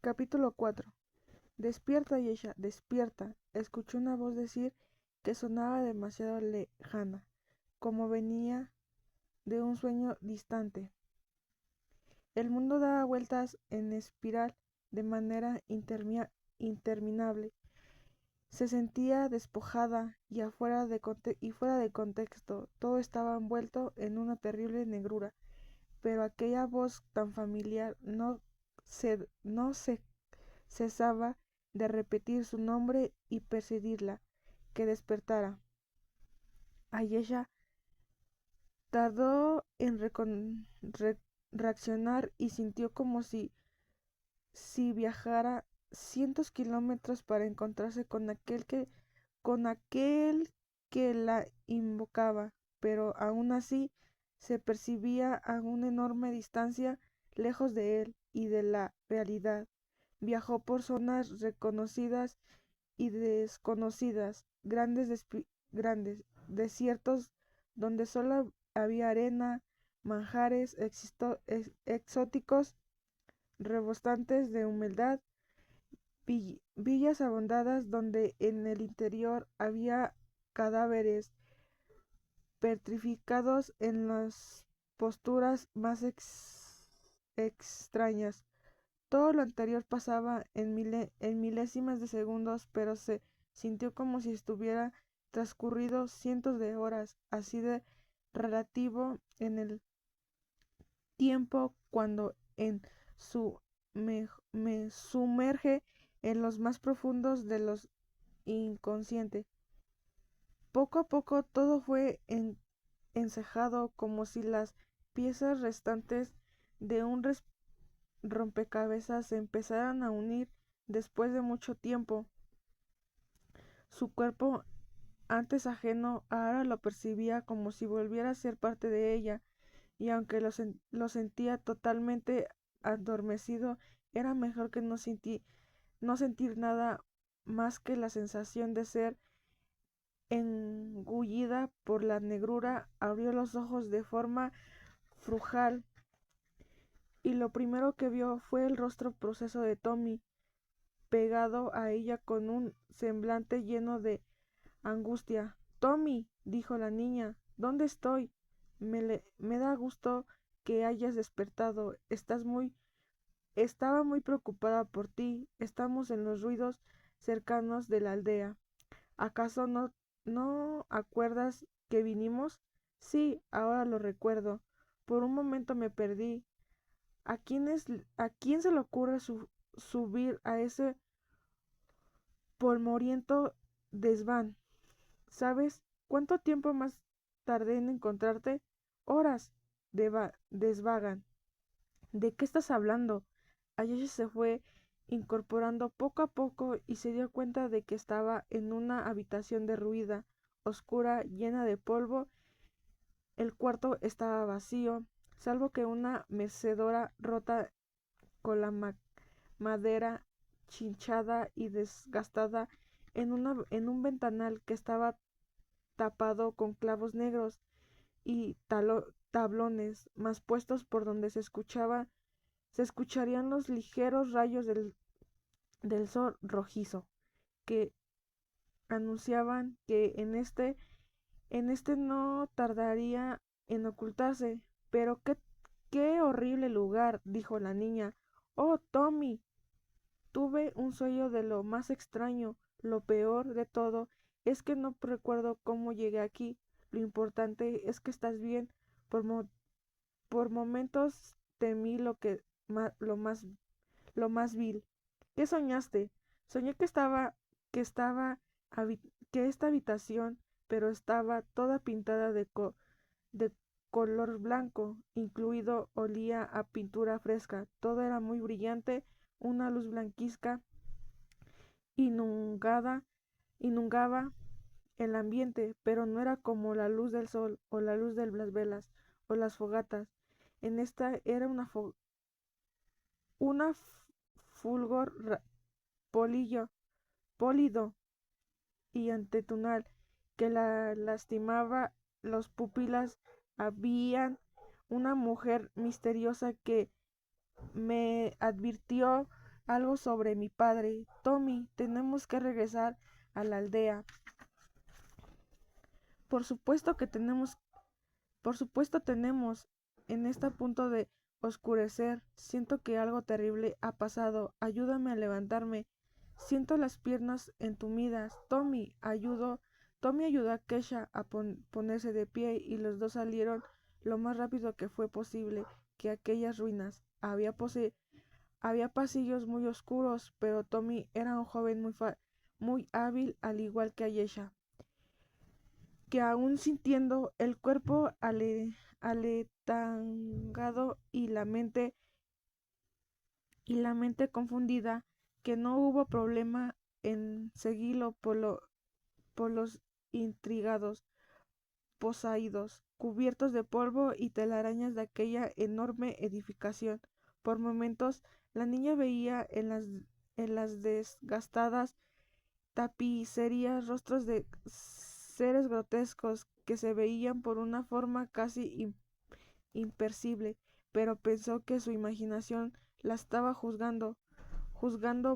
Capítulo 4. Despierta, Yesha, despierta. Escuchó una voz decir que sonaba demasiado lejana, como venía de un sueño distante. El mundo daba vueltas en espiral de manera interminable. Se sentía despojada y fuera de contexto. Todo estaba envuelto en una terrible negrura. Pero aquella voz tan familiar no se cesaba de repetir su nombre y perseguirla, que despertara. Ayesha tardó en reaccionar y sintió como si viajara cientos kilómetros para encontrarse con aquel que la invocaba, pero aún así se percibía a una enorme distancia lejos de él y de la realidad. Viajó por zonas reconocidas y desconocidas, grandes desiertos donde solo había arena, manjares exóticos rebosantes de humedad, villas abandonadas donde en el interior había cadáveres petrificados en las posturas más extrañas. Todo lo anterior pasaba en milésimas de segundos, pero se sintió como si estuviera transcurrido cientos de horas, así de relativo en el tiempo cuando su me sumerge en los más profundos de los inconscientes. Poco a poco todo fue encejado como si las piezas restantes de un rompecabezas se empezaran a unir después de mucho tiempo. Su cuerpo, antes ajeno, ahora lo percibía como si volviera a ser parte de ella, y aunque lo sentía totalmente adormecido, era mejor que no sentir nada más que la sensación de ser engullida por la negrura. Abrió los ojos de forma frugal y lo primero que vio fue el rostro proceso de Tommy, pegado a ella con un semblante lleno de angustia. Tommy, dijo la niña, ¿dónde estoy? Me da gusto que hayas despertado. Estaba muy preocupada por ti. Estamos en los ruidos cercanos de la aldea. ¿Acaso no acuerdas que vinimos? Sí, ahora lo recuerdo. Por un momento me perdí. ¿A quién se le ocurre subir a ese polvoriento desván? ¿Sabes cuánto tiempo más tardé en encontrarte? Horas desvagan. ¿De qué estás hablando? Ayesha se fue incorporando poco a poco y se dio cuenta de que estaba en una habitación derruida, oscura, llena de polvo. El cuarto estaba vacío, salvo que una mecedora rota con la madera chinchada y desgastada en un ventanal que estaba tapado con clavos negros y tablones más puestos por donde se escucharían los ligeros rayos del sol rojizo que anunciaban que en este no tardaría en ocultarse. Pero qué horrible lugar, dijo la niña. Oh, Tommy, tuve un sueño de lo más extraño. Lo peor de todo es que no recuerdo cómo llegué aquí. Lo importante es que estás bien. Por, mo- por momentos temí lo más vil. ¿Qué soñaste? Soñé que estaba, habi- que esta habitación, pero estaba toda pintada de color blanco, incluido olía a pintura fresca. Todo era muy brillante, una luz blanquizca inundaba, inundaba el ambiente, pero no era como la luz del sol o la luz de las velas o las fogatas. En esta era una fulgor polillo, pólido y antetunal que la lastimaba las pupilas. Había una mujer misteriosa que me advirtió algo sobre mi padre. Tommy, tenemos que regresar a la aldea. Por supuesto que tenemos, por supuesto tenemos. En este punto de oscurecer, siento que algo terrible ha pasado. Ayúdame a levantarme. Siento las piernas entumidas. Tommy ayudó a Kesha a ponerse de pie y los dos salieron lo más rápido que fue posible que aquellas ruinas. Había pasillos muy oscuros, pero Tommy era un joven muy hábil, al igual que Ayesha, que aún sintiendo el cuerpo aletangado y la mente confundida, que no hubo problema en seguirlo por los intrigados, posaídos, cubiertos de polvo y telarañas de aquella enorme edificación. Por momentos, la niña veía en las desgastadas tapicerías rostros de seres grotescos que se veían por una forma casi imperceptible, pero pensó que su imaginación la estaba juzgando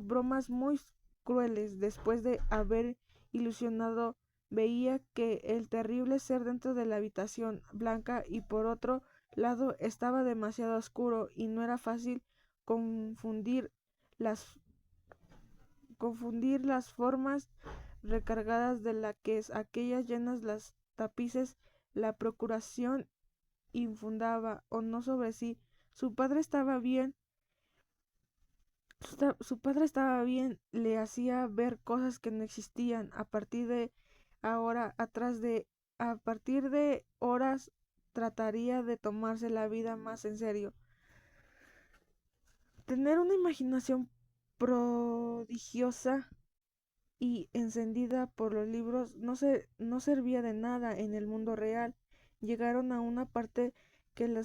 bromas muy crueles. Después de haber ilusionado, veía que el terrible ser dentro de la habitación blanca y por otro lado estaba demasiado oscuro y no era fácil confundir las, confundir las formas recargadas de la que es aquellas llenas las tapices. La procuración infundaba o no sobre sí. Su padre estaba bien, su padre estaba bien, le hacía ver cosas que no existían. Ahora, atrás de, a partir de horas, trataría de tomarse la vida más en serio. Tener una imaginación prodigiosa y encendida por los libros no servía de nada en el mundo real. Llegaron a una parte que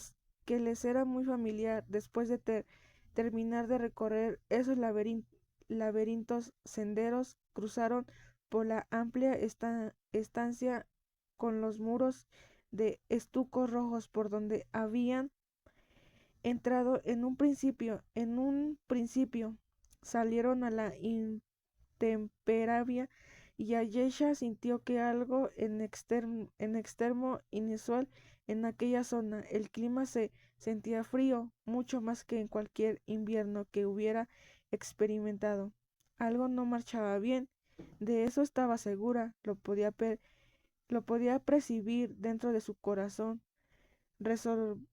que les era muy familiar. Después de terminar de recorrer esos laberintos senderos, cruzaron por la amplia estancia con los muros de estuco rojos por donde habían entrado en un principio. Salieron a la intemperie y Ayesha sintió que algo en extremo inusual en aquella zona. El clima se sentía frío, mucho más que en cualquier invierno que hubiera experimentado. Algo no marchaba bien, de eso estaba segura, lo podía percibir dentro de su corazón,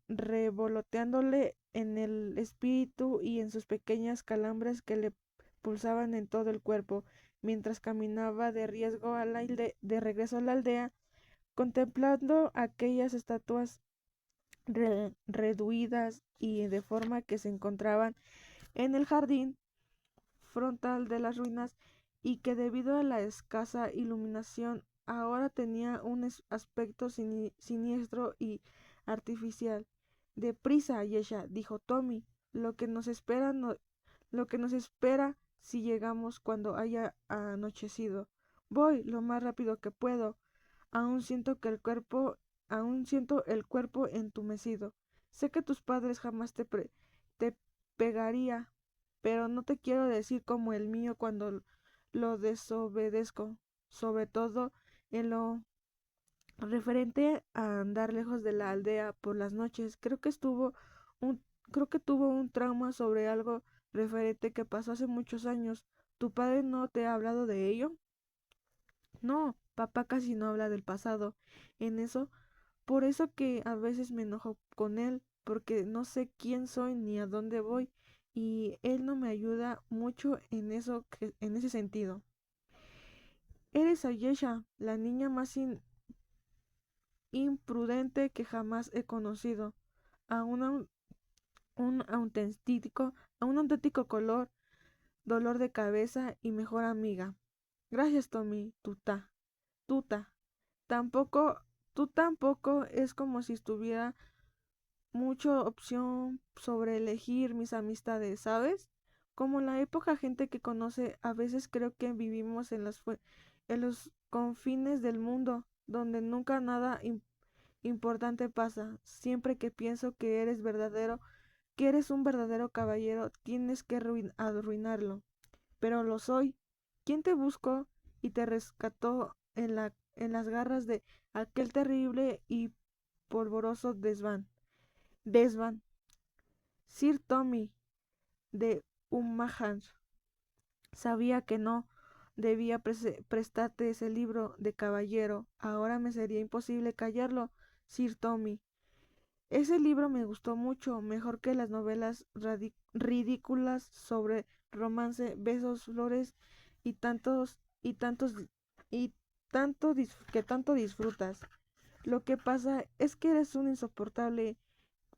revoloteándole en el espíritu y en sus pequeñas calambres que le pulsaban en todo el cuerpo. Mientras caminaba de regreso a la aldea, contemplando aquellas estatuas reduidas y de forma que se encontraban en el jardín frontal de las ruinas y que debido a la escasa iluminación ahora tenía un aspecto siniestro y artificial. Deprisa, Yesha, dijo Tommy, lo que nos espera lo que nos espera si llegamos cuando haya anochecido. Voy lo más rápido que puedo. Aún siento que el cuerpo, aún siento el cuerpo entumecido. Sé que tus padres jamás te pegaría, pero no te quiero decir como el mío cuando lo desobedezco, sobre todo en lo referente a andar lejos de la aldea por las noches. Un, creo que tuvo un trauma sobre algo referente que pasó hace muchos años. ¿Tu padre no te ha hablado de ello? No, papá casi no habla del pasado. En eso, por eso que a veces me enojo con él, porque no sé quién soy ni a dónde voy, y él no me ayuda mucho en en ese sentido. Eres Ayesha, la niña más imprudente que jamás he conocido, a un auténtico, a un auténtico dolor de cabeza y mejor amiga. Gracias, Tommy, tuta. Tampoco, tú tampoco es como si estuviera mucha opción sobre elegir mis amistades, ¿sabes? Como en la época gente que conoce, a veces creo que vivimos en los confines del mundo, donde nunca nada importante pasa. Siempre que pienso que eres verdadero, que eres un verdadero caballero, tienes que arruinarlo. Pero lo soy. ¿Quién te buscó y te rescató en las garras de aquel terrible y polvoroso desván? Desván. Sir Tommy de Umahar. Sabía que no debía prestarte ese libro de caballero. Ahora me sería imposible callarlo, Sir Tommy. Ese libro me gustó mucho, mejor que las novelas ridículas sobre romance, besos, flores y y que tanto disfrutas. Lo que pasa es que eres un insoportable.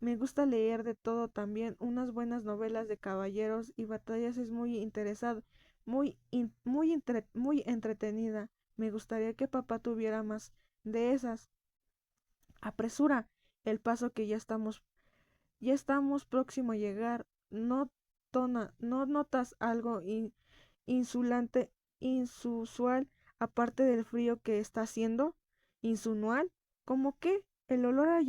Me gusta leer de todo también, unas buenas novelas de caballeros y batallas es muy interesado, muy entretenida. Me gustaría que papá tuviera más de esas. Apresura el paso que ya estamos próximo a llegar. ¿No notas algo insulante, insusual, aparte del frío que está haciendo? ¿Insunual? ¿Cómo qué? El olor a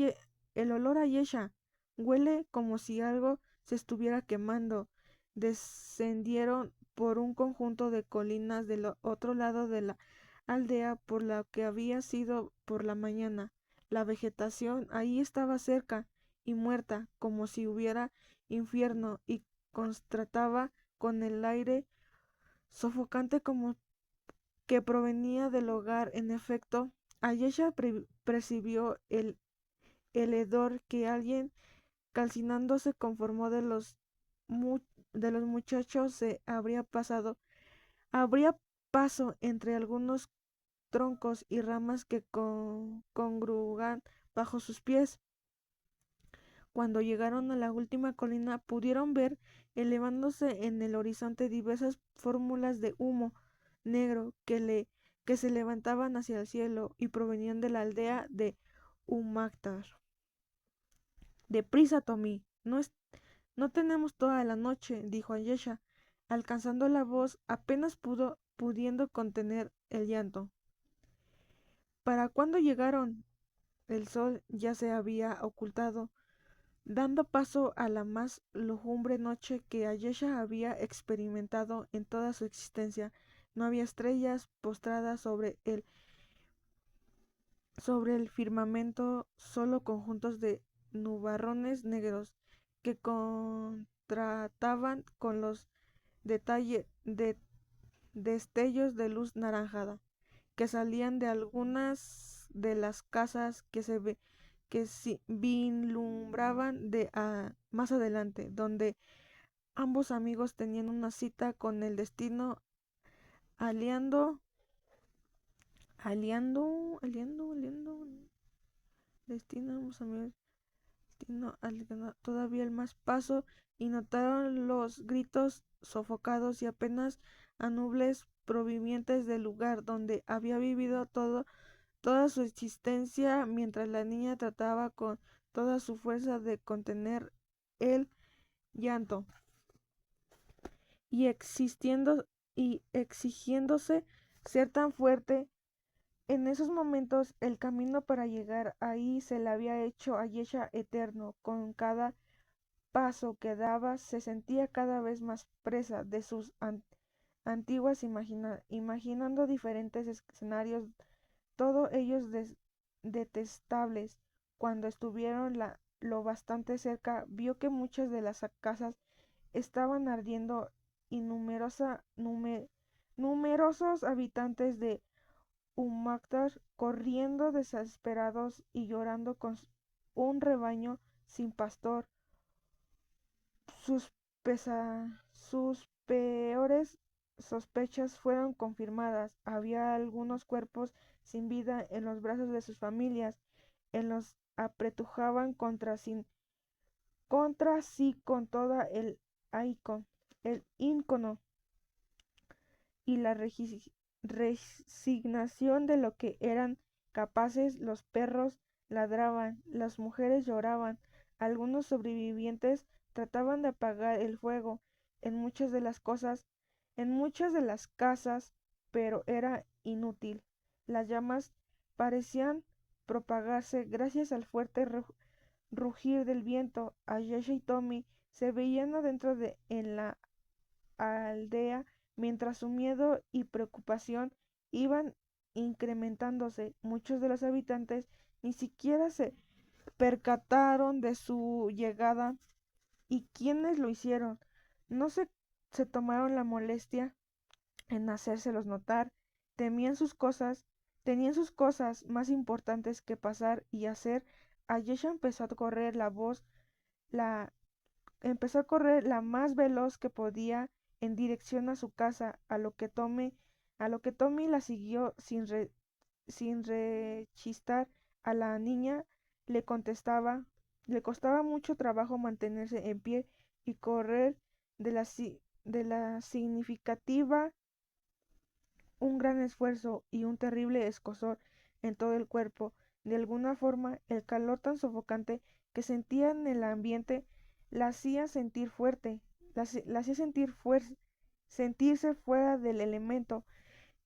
yesha. Huele como si algo se estuviera quemando. Descendieron por un conjunto de colinas del otro lado de la aldea por la que había sido por la mañana. La vegetación ahí estaba cerca y muerta, como si hubiera infierno, y contrastaba con el aire sofocante como que provenía del hogar. En efecto, Ayesha percibió el hedor que alguien calcinando se conformó de los muchachos se habría paso entre algunos troncos y ramas que congrugan bajo sus pies. Cuando llegaron a la última colina, pudieron ver elevándose en el horizonte diversas fórmulas de humo negro que se levantaban hacia el cielo y provenían de la aldea de Umactar. Deprisa, Tommy, no tenemos toda la noche, dijo Ayesha, alcanzando la voz apenas pudiendo contener el llanto. ¿Para cuándo llegaron? El sol ya se había ocultado, dando paso a la más lúgubre noche que Ayesha había experimentado en toda su existencia. No había estrellas postradas sobre el firmamento, solo conjuntos de nubarrones negros que contrataban con los destellos de luz naranjada que salían de algunas de las casas que vislumbraban más adelante, donde ambos amigos tenían una cita con el destino, aliando, aliando, destino, ambos amigos, destino, aliando todavía el más paso, y notaron los gritos sofocados y apenas anubles provenientes del lugar donde había vivido toda su existencia, mientras la niña trataba con toda su fuerza de contener el llanto y exigiéndose ser tan fuerte. En esos momentos el camino para llegar ahí se le había hecho a Yesha eterno. Con cada paso que daba se sentía cada vez más presa de sus antiguas imaginando diferentes escenarios, todos ellos detestables. Cuando estuvieron lo bastante cerca, vio que muchas de las casas estaban ardiendo y numerosos habitantes de Umactar corriendo desesperados y llorando con un rebaño sin pastor. Sus peores sospechas fueron confirmadas. Había algunos cuerpos sin vida en los brazos de sus familias. En los apretujaban contra sí con toda el ícono y la resignación de lo que eran capaces. Los perros ladraban, las mujeres lloraban, algunos sobrevivientes trataban de apagar el fuego en muchas de las casas, pero era inútil. Las llamas parecían propagarse gracias al fuerte rugir del viento. Ayesha y Tommy se veían adentro de en la aldea, mientras su miedo y preocupación iban incrementándose. Muchos de los habitantes ni siquiera se percataron de su llegada y quienes lo hicieron no se tomaron la molestia en hacérselos notar. Temían sus cosas, tenían sus cosas más importantes que pasar y hacer. Ayesha empezó a correr la voz, la empezó a correr la más veloz que podía en dirección a su casa, a lo que Tommy la siguió sin rechistar. A la niña le contestaba, le costaba mucho trabajo mantenerse en pie y correr de la significativa un gran esfuerzo y un terrible escozor en todo el cuerpo. De alguna forma, el calor tan sofocante que sentía en el ambiente la hacía sentir fuerte, la hacía sentirse fuera del elemento,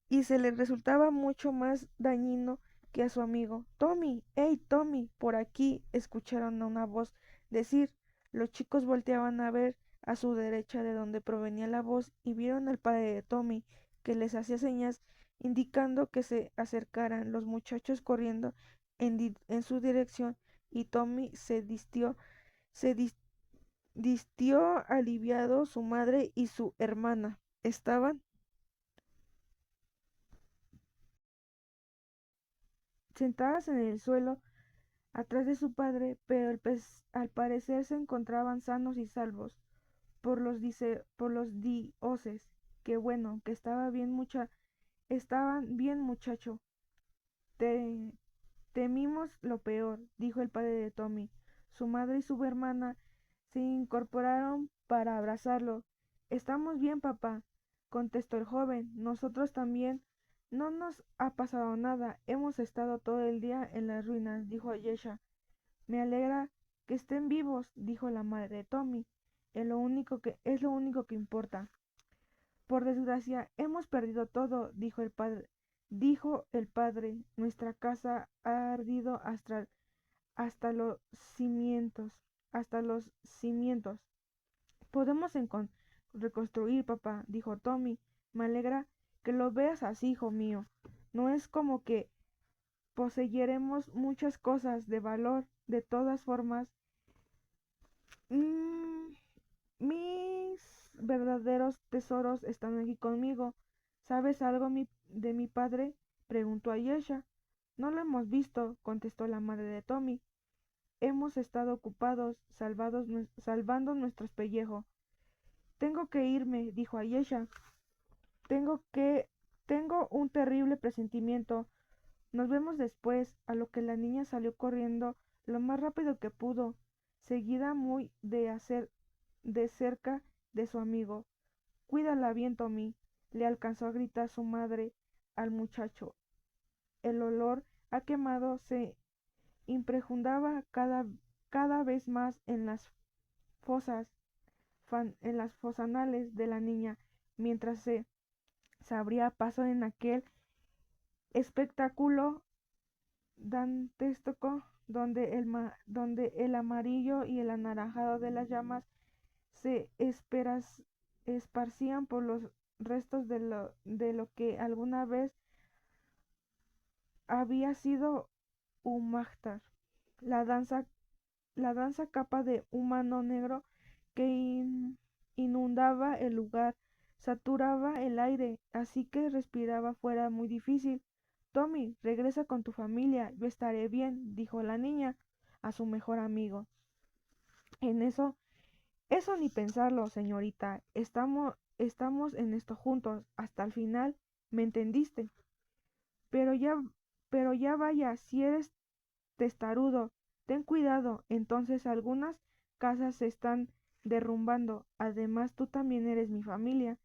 y se le resultaba mucho más dañino que a su amigo. Tommy, hey Tommy, por aquí, escucharon a una voz decir. Los chicos volteaban a ver a su derecha de donde provenía la voz y vieron al padre de Tommy, que les hacía señas indicando que se acercaran. Los muchachos corriendo en su dirección y Tommy se distió aliviado. Su madre y su hermana estaban sentadas en el suelo atrás de su padre, pero al parecer se encontraban sanos y salvos por los dioses. Que bueno, que estaban bien, muchacho. Te, temimos lo peor, dijo el padre de Tommy. Su madre y su hermana se incorporaron para abrazarlo. Estamos bien, papá, contestó el joven. Nosotros también. No nos ha pasado nada. Hemos estado todo el día en las ruinas, dijo Ayesha. Me alegra que estén vivos, dijo la madre de Tommy. Es lo único que importa. Por desgracia, hemos perdido todo, dijo el padre. Dijo el padre, nuestra casa ha ardido hasta los cimientos, hasta los cimientos. Podemos reconstruir, papá, dijo Tommy. Me alegra que lo veas así, hijo mío. No es como que poseyeremos muchas cosas de valor. De todas formas, mm, mis verdaderos tesoros están aquí conmigo. ¿Sabes algo de mi padre? Preguntó Ayesha. No lo hemos visto, contestó la madre de Tommy. Hemos estado ocupados salvando nuestros pellejos. Tengo que irme, dijo Ayesha. Tengo que... Tengo un terrible presentimiento. Nos vemos después, a lo que la niña salió corriendo lo más rápido que pudo, seguida muy de cerca de su amigo. Cuídala bien, Tommy, le alcanzó a gritar su madre al muchacho. El olor a quemado se impregnaba cada vez más en las fosas, en las fosanales de la niña, mientras se abría paso en aquel espectáculo dantesco donde el amarillo y el anaranjado de las llamas se esparcían por los restos de lo que alguna vez había sido un mágtar. La danza, la danza capa de humano negro que inundaba el lugar, saturaba el aire, así que respiraba fuera muy difícil. Tommy, regresa con tu familia, yo estaré bien, dijo la niña a su mejor amigo. En eso ni pensarlo, señorita. Estamos en esto juntos hasta el final, ¿me entendiste? Pero ya, pero ya vaya, si eres testarudo, ten cuidado. Entonces algunas casas se están derrumbando. Además, tú también eres mi familia.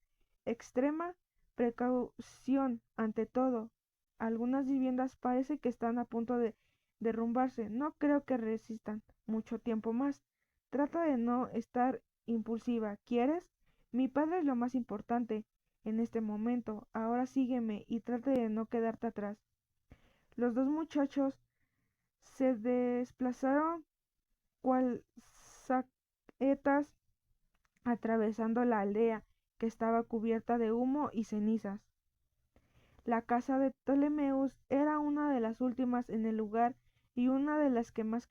Extrema precaución ante todo. Algunas viviendas parece que están a punto de derrumbarse. No creo que resistan mucho tiempo más. Trata de no estar impulsiva. ¿Quieres? Mi padre es lo más importante en este momento. Ahora sígueme y trata de no quedarte atrás. Los dos muchachos se desplazaron cual saetas atravesando la aldea, que estaba cubierta de humo y cenizas. La casa de Ptolemaeus era una de las últimas en el lugar y una de las que más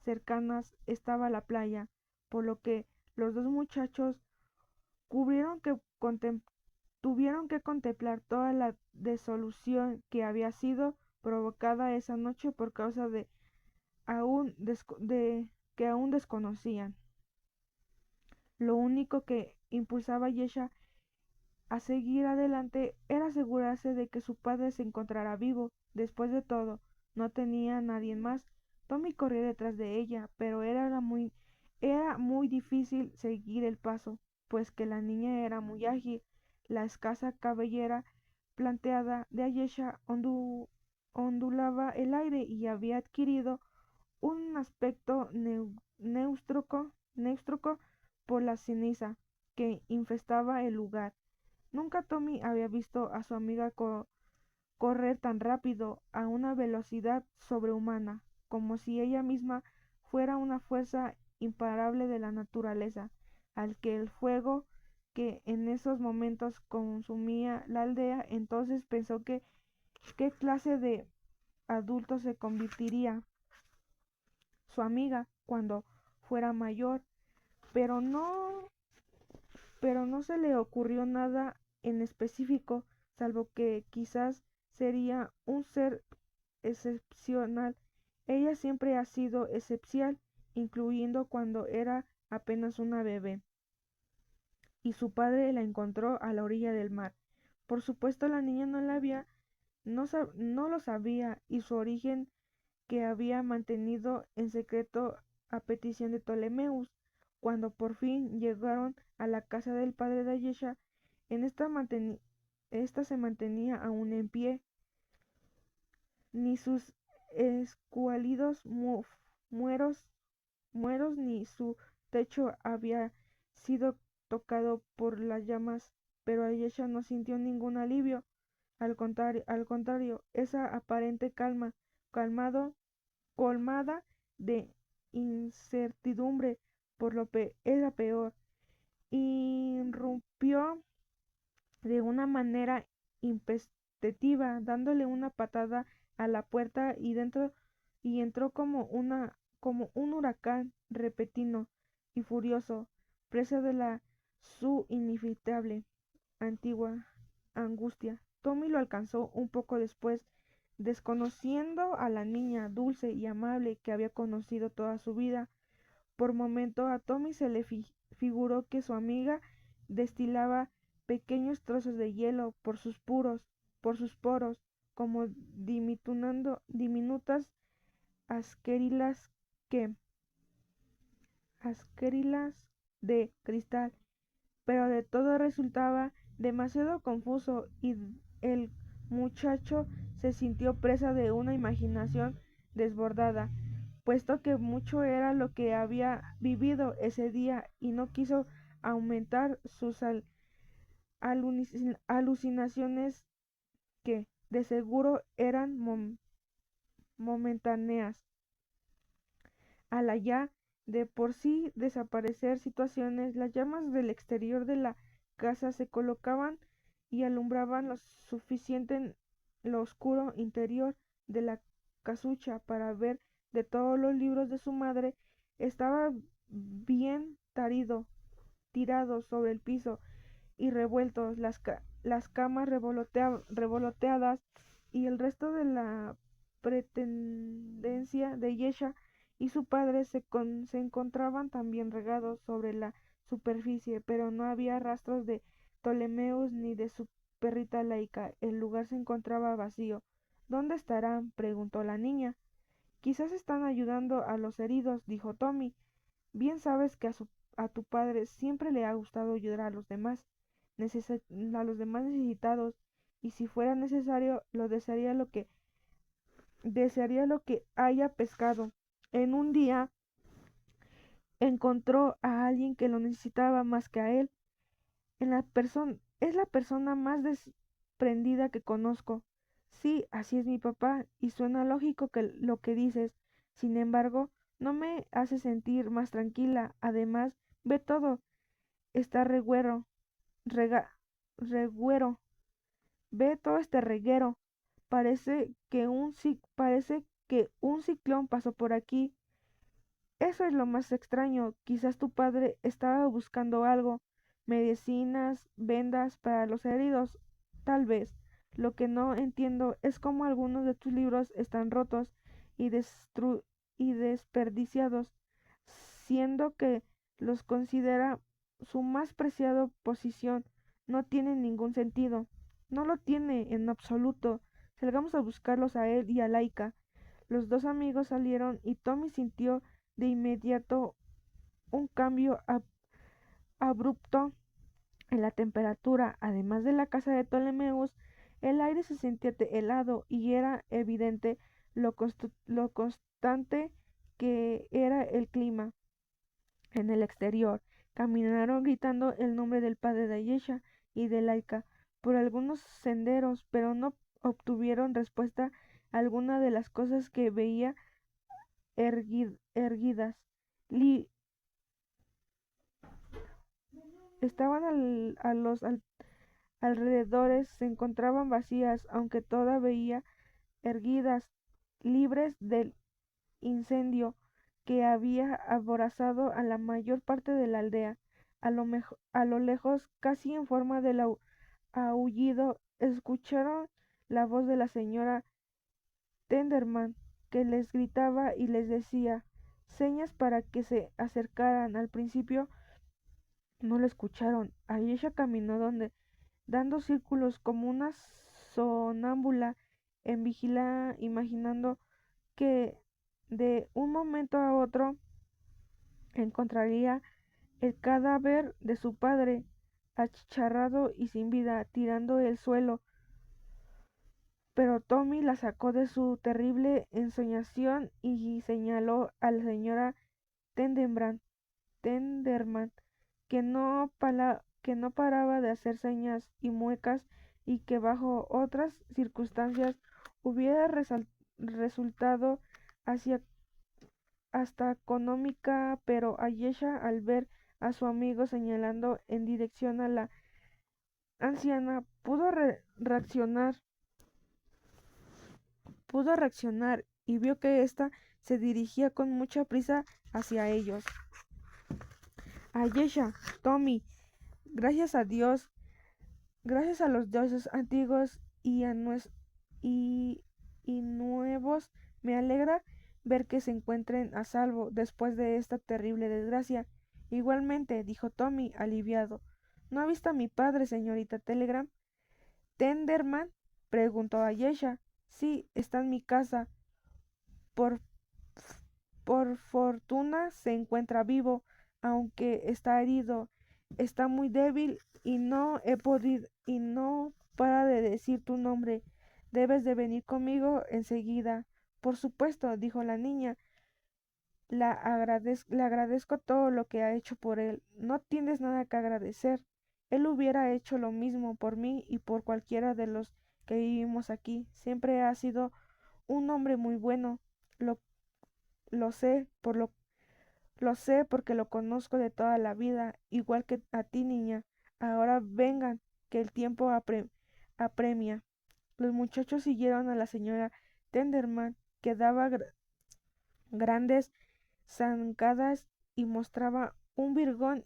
cercanas estaba a la playa, por lo que los dos muchachos cubrieron que tuvieron que contemplar toda la desolución que había sido provocada esa noche por causa que aún desconocían. Lo único que impulsaba a Yesha a seguir adelante era asegurarse de que su padre se encontrara vivo. Después de todo, no tenía a nadie más. Tommy corrió detrás de ella, pero era muy difícil seguir el paso, pues que la niña era muy ágil. La escasa cabellera planteada de Ayesha ondulaba el aire y había adquirido un aspecto neústroco por la ceniza que infestaba el lugar. Nunca Tommy había visto a su amiga correr tan rápido, a una velocidad sobrehumana, como si ella misma fuera una fuerza imparable de la naturaleza, al que el fuego que en esos momentos consumía la aldea, entonces pensó que qué clase de adulto se convertiría su amiga cuando fuera mayor, pero no pero no se le ocurrió nada en específico, salvo que quizás sería un ser excepcional. Ella siempre ha sido excepcional, incluyendo cuando era apenas una bebé, y su padre la encontró a la orilla del mar. Por supuesto, la niña no lo sabía, y su origen que había mantenido en secreto a petición de Ptolemaeus. Cuando por fin llegaron a la casa del padre de Ayesha, en esta se mantenía aún en pie, ni sus escuálidos mueros, mueros ni su techo había sido tocado por las llamas, pero Ayesha no sintió ningún alivio. Al contrario, esa aparente calmado colmada de incertidumbre por lo que era peor, irrumpió de una manera impestativa, dándole una patada a la puerta y entró como un huracán repentino y furioso, presa de su inevitable antigua angustia. Tommy lo alcanzó un poco después, desconociendo a la niña dulce y amable que había conocido toda su vida. Por momento a Tommy se le figuró que su amiga destilaba pequeños trozos de hielo por sus poros, como diminutas asquerilas que asquerilas de cristal, pero de todo resultaba demasiado confuso y el muchacho se sintió presa de una imaginación desbordada, puesto que mucho era lo que había vivido ese día y no quiso aumentar sus alucinaciones que de seguro eran momentáneas. A la ya de por sí desaparecer situaciones, las llamas del exterior de la casa se colocaban y alumbraban lo suficiente en lo oscuro interior de la casucha para ver de todos los libros de su madre. Estaba bien tirados sobre el piso y revueltos, las camas revoloteadas y el resto de la pretendencia de Yesha y su padre se encontraban también regados sobre la superficie, pero no había rastros de Ptolomeus ni de su perrita laica. El lugar se encontraba vacío. ¿Dónde estarán?, preguntó la niña. Quizás están ayudando a los heridos, dijo Tommy. Bien sabes que a tu padre siempre le ha gustado ayudar a los demás, a los demás necesitados, y si fuera necesario, desearía lo que haya pescado. En un día encontró a alguien que lo necesitaba más que a él. Es la persona más desprendida que conozco. Sí, así es mi papá, y suena lógico que lo que dices. Sin embargo, no me hace sentir más tranquila. Además, ve todo. está rega- reguero. Ve todo este reguero. Parece que un ciclón pasó por aquí. Eso es lo más extraño. Quizás tu padre estaba buscando algo, medicinas, vendas para los heridos, tal vez. Lo que no entiendo es cómo algunos de tus libros están rotos y, y desperdiciados, siendo que los considera su más preciada posición. No tiene ningún sentido. No lo tiene en absoluto. Salgamos a buscarlos a él y a Laika. Los dos amigos salieron y Tommy sintió de inmediato un cambio abrupto en la temperatura. Además de la casa de Ptolomeus, el aire se sentía helado y era evidente lo constante que era el clima. En el exterior, caminaron gritando el nombre del padre de Ayesha y de Laika por algunos senderos, pero no obtuvieron respuesta a alguna de las cosas que veía erguidas. Li- estaban a los alrededores, se encontraban vacías, aunque toda veía erguidas, libres del incendio que había aborazado a la mayor parte de la aldea. A lo lejos, casi en forma de aullido, escucharon la voz de la señora Tenderman, que les gritaba y les decía señas para que se acercaran. Al principio no lo escucharon. Ayesha caminó dando círculos como una sonámbula en vigila, imaginando que de un momento a otro encontraría el cadáver de su padre, achicharrado y sin vida, tirando el suelo. Pero Tommy la sacó de su terrible ensoñación y señaló a la señora Tenderman, Tenderman que no paraba de hacer señas y muecas y que bajo otras circunstancias hubiera resultado hacia hasta económica, pero Ayesha, al ver a su amigo señalando en dirección a la anciana, pudo reaccionar y vio que ésta se dirigía con mucha prisa hacia ellos. Ayesha, Tommy, gracias a Dios, gracias a los dioses antiguos y, y nuevos, me alegra ver que se encuentren a salvo después de esta terrible desgracia. Igualmente, dijo Tommy, aliviado. ¿No ha visto a mi padre, señorita Telegram? ¿Tenderman? Preguntó Ayesha. Sí, está en mi casa. Por, por fortuna se encuentra vivo, aunque está herido. Está muy débil y no para de decir tu nombre. Debes de venir conmigo enseguida. Por supuesto, dijo la niña. Le agradezco todo lo que ha hecho por él. No tienes nada que agradecer. Él hubiera hecho lo mismo por mí y por cualquiera de los que vivimos aquí. Siempre ha sido un hombre muy bueno. Lo, lo sé, lo sé porque lo conozco de toda la vida, igual que a ti, niña. Ahora vengan, que el tiempo apremia. Los muchachos siguieron a la señora Tenderman, que daba grandes zancadas y mostraba un virgón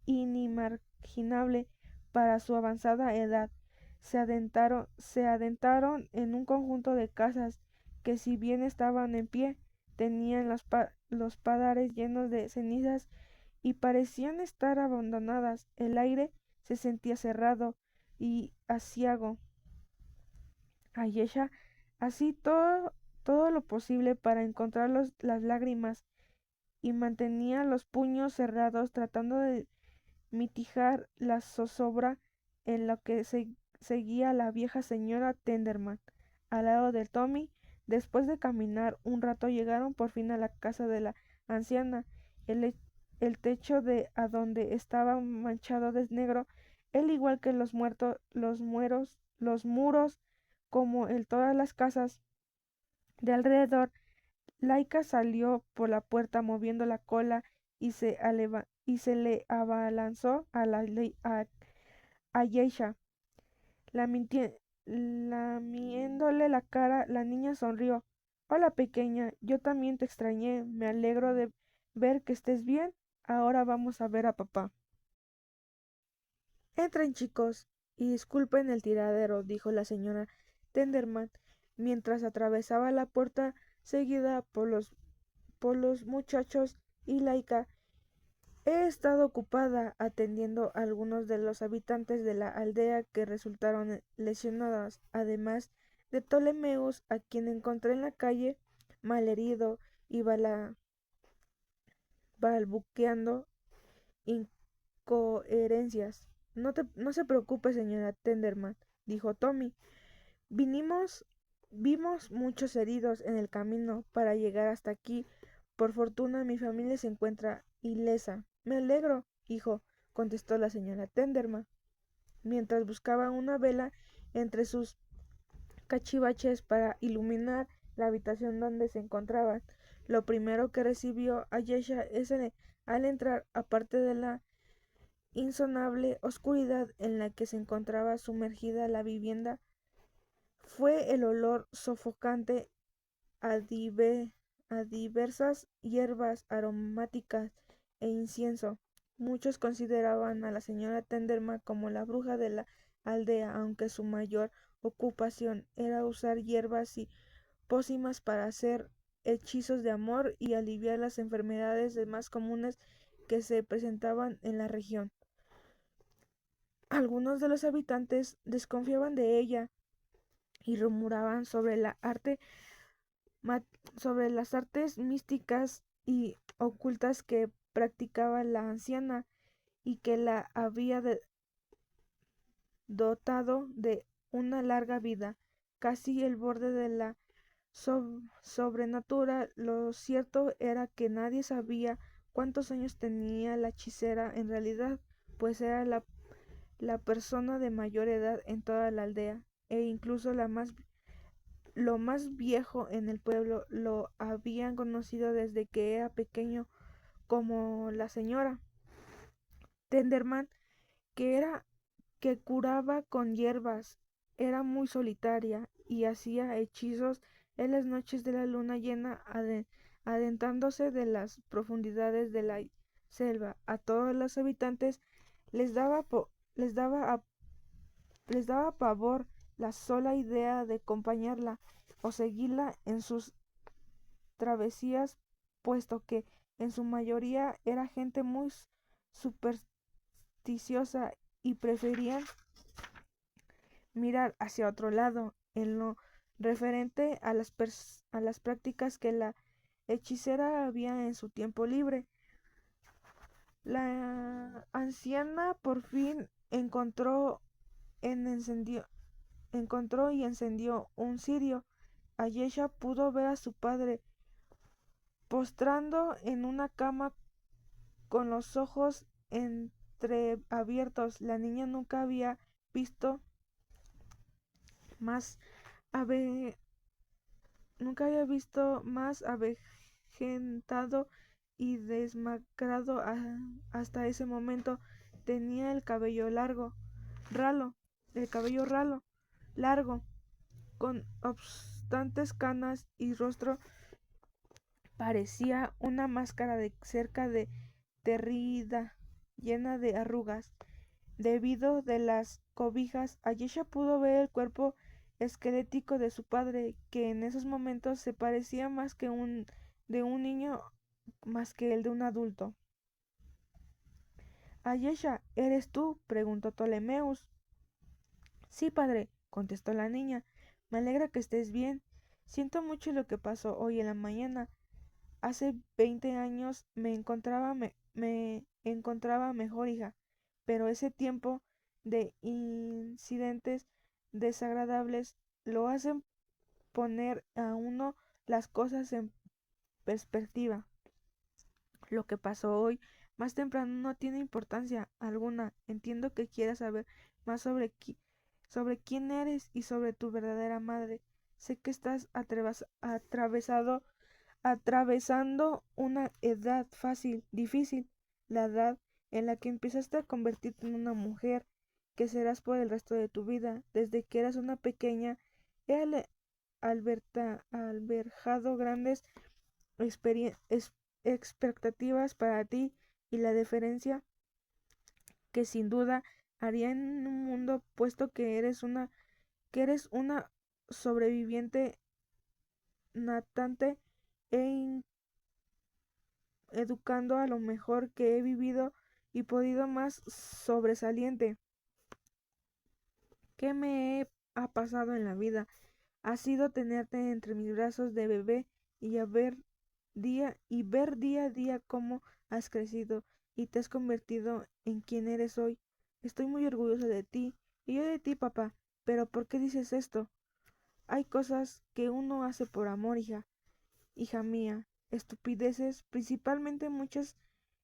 inimaginable para su avanzada edad. Se adentraron en un conjunto de casas que, si bien estaban en pie, tenían los padares llenos de cenizas y parecían estar abandonadas. El aire se sentía cerrado y aciago. Ayesha así todo lo posible para encontrar las lágrimas y mantenía los puños cerrados tratando de mitigar la zozobra en lo que seguía la vieja señora Tenderman al lado de Tommy. Después de caminar un rato llegaron por fin a la casa de la anciana. El techo de adonde estaba manchado de negro, al igual que los muros, como en todas las casas de alrededor. Laika salió por la puerta moviendo la cola y se le abalanzó a Yeisha. Lamiéndole la cara, la niña sonrió. Hola, pequeña, yo también te extrañé. Me alegro de ver que estés bien. Ahora vamos a ver a papá. Entren, chicos, y disculpen el tiradero, dijo la señora Tenderman, mientras atravesaba la puerta seguida por los muchachos y Laika. He estado ocupada atendiendo a algunos de los habitantes de la aldea que resultaron lesionados, además de Ptolomeus, a quien encontré en la calle, malherido y balbuceando incoherencias. No se preocupe, señora Tenderman, dijo Tommy. Vinimos, vimos muchos heridos en el camino para llegar hasta aquí. Por fortuna mi familia se encuentra ilesa. Me alegro, hijo, contestó la señora Tenderman, mientras buscaba una vela entre sus cachivaches para iluminar la habitación donde se encontraban. Lo primero que recibió a Yesha al entrar, aparte de la insonable oscuridad en la que se encontraba sumergida la vivienda, fue el olor sofocante a, a diversas hierbas aromáticas e incienso. Muchos consideraban a la señora Tenderman como la bruja de la aldea, aunque su mayor ocupación era usar hierbas y pócimas para hacer hechizos de amor y aliviar las enfermedades más comunes que se presentaban en la región. Algunos de los habitantes desconfiaban de ella y rumuraban sobre las artes místicas y ocultas que practicaba la anciana y que la había dotado de una larga vida, casi el borde de la sobrenatural. Lo cierto era que nadie sabía cuántos años tenía la hechicera en realidad, pues era la persona de mayor edad en toda la aldea, e incluso lo más viejo en el pueblo lo habían conocido desde que era pequeño, como la señora Tenderman, que era que curaba con hierbas. Era muy solitaria y hacía hechizos en las noches de la luna llena, adentrándose de las profundidades de la selva. A todos los habitantes les daba, les daba pavor la sola idea de acompañarla o seguirla en sus travesías, puesto que en su mayoría era gente muy supersticiosa y preferían mirar hacia otro lado en lo referente a a las prácticas que la hechicera había en su tiempo libre. La anciana por fin encontró y encendió un cirio. Ayesha pudo ver a su padre postrando en una cama con los ojos entreabiertos. La niña visto más ave- nunca había visto más avejentado y desmacrado hasta ese momento. Tenía ralo, el cabello largo, con obstantes canas y rostro parecía una máscara de cerca de terrida, llena de arrugas. Debido de las cobijas, Ayesha pudo ver el cuerpo esquelético de su padre, que en esos momentos se parecía más que de un niño más que el de un adulto. Ayesha, ¿eres tú?, preguntó Ptolomeus. Sí, padre, contestó la niña. Me alegra que estés bien. Siento mucho lo que pasó hoy en la mañana. Hace 20 años me encontraba mejor, hija, pero ese tiempo de incidentes desagradables lo hacen poner a uno las cosas en perspectiva. Lo que pasó hoy más temprano no tiene importancia alguna. Entiendo que quieras saber más sobre quién eres y sobre tu verdadera madre. Sé que estás atravesando una edad difícil, la edad en la que empezaste a convertirte en una mujer que serás por el resto de tu vida. Desde que eras una pequeña, he alberjado grandes expectativas para ti y la diferencia que sin duda haría en un mundo, puesto que eres una sobreviviente natante e educando a lo mejor que he vivido y podido más sobresaliente que ha pasado en la vida. Ha sido tenerte entre mis brazos de bebé y ver día a día cómo has crecido y te has convertido en quien eres hoy. Estoy muy orgulloso de ti y yo de ti, papá. Pero ¿por qué dices esto? Hay cosas que uno hace por amor, hija mía. Estupideces, principalmente muchas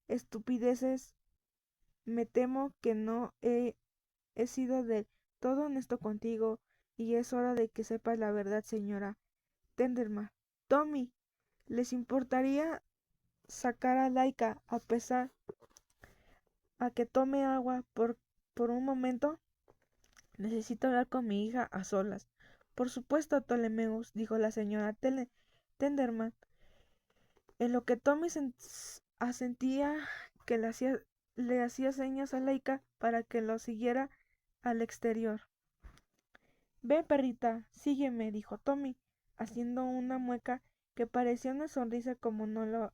estupideces. Me temo que no he sido del todo honesto contigo y es hora de que sepas la verdad, señora Tenderman. Tommy, ¿les importaría sacar a Laika a pesar a que tome agua por un momento? Necesito hablar con mi hija a solas. Por supuesto, Ptolemaeus, dijo la señora Tenderman, en lo que Tommy asentía que le hacía señas a Laika para que lo siguiera al exterior. Ve, perrita, sígueme, dijo Tommy, haciendo una mueca que parecía una sonrisa como no lo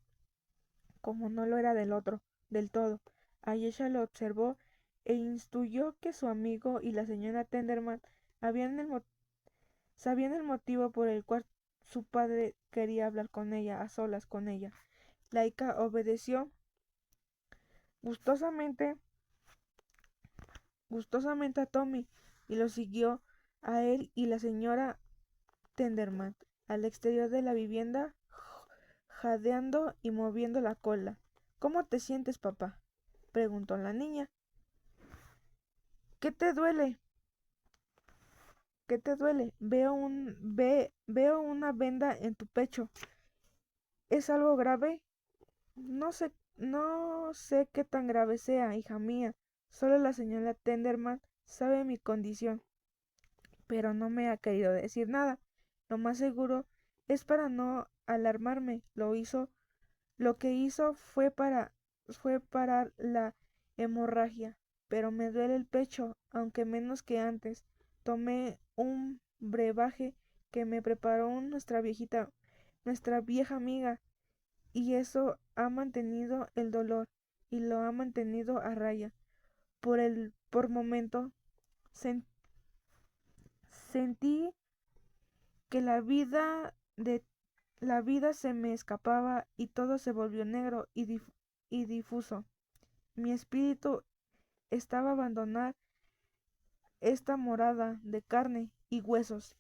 era del todo. Ayesha lo observó e instuyó que su amigo y la señora Tenderman sabían el motivo por el cual su padre quería hablar con ella, a solas con ella. Laika obedeció gustosamente, gustosamente a Tommy y lo siguió a él y la señora Tenderman al exterior de la vivienda, jadeando y moviendo la cola. ¿Cómo te sientes, papá?, preguntó la niña. ¿Qué te duele? ¿Qué te duele? Veo una venda en tu pecho. ¿Es algo grave? No sé qué tan grave sea, hija mía. Solo la señora Tenderman sabe mi condición, pero no me ha querido decir nada. Lo más seguro es para no alarmarme. Lo que hizo fue parar la hemorragia, pero me duele el pecho, aunque menos que antes. Tomé un brebaje que me preparó nuestra vieja amiga, y eso ha mantenido el dolor y lo ha mantenido a raya. Por momento sen- sentí que la vida se me escapaba y todo se volvió negro y difuso. Mi espíritu estaba abandonar esta morada de carne y huesos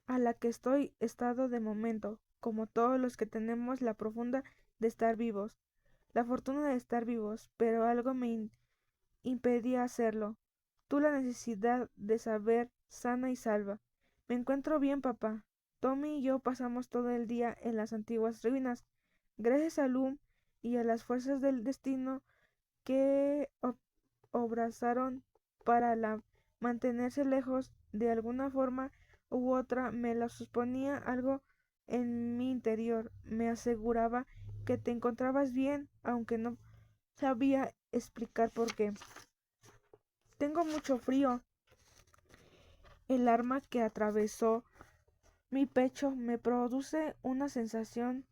a la que estoy estado de momento, como todos los que tenemos la profunda de estar vivos, la fortuna de estar vivos, pero algo me impedía hacerlo. Tú la necesidad de saber sana y salva. Me encuentro bien, papá. Tommy y yo pasamos todo el día en las antiguas ruinas. Gracias a Loom y a las fuerzas del destino que obrazaron para mantenerse lejos de alguna forma u otra, me lo suponía algo en mi interior. Me aseguraba que te encontrabas bien, aunque no sabía explicar por qué. Tengo mucho frío. El arma que atravesó mi pecho me produce una sensación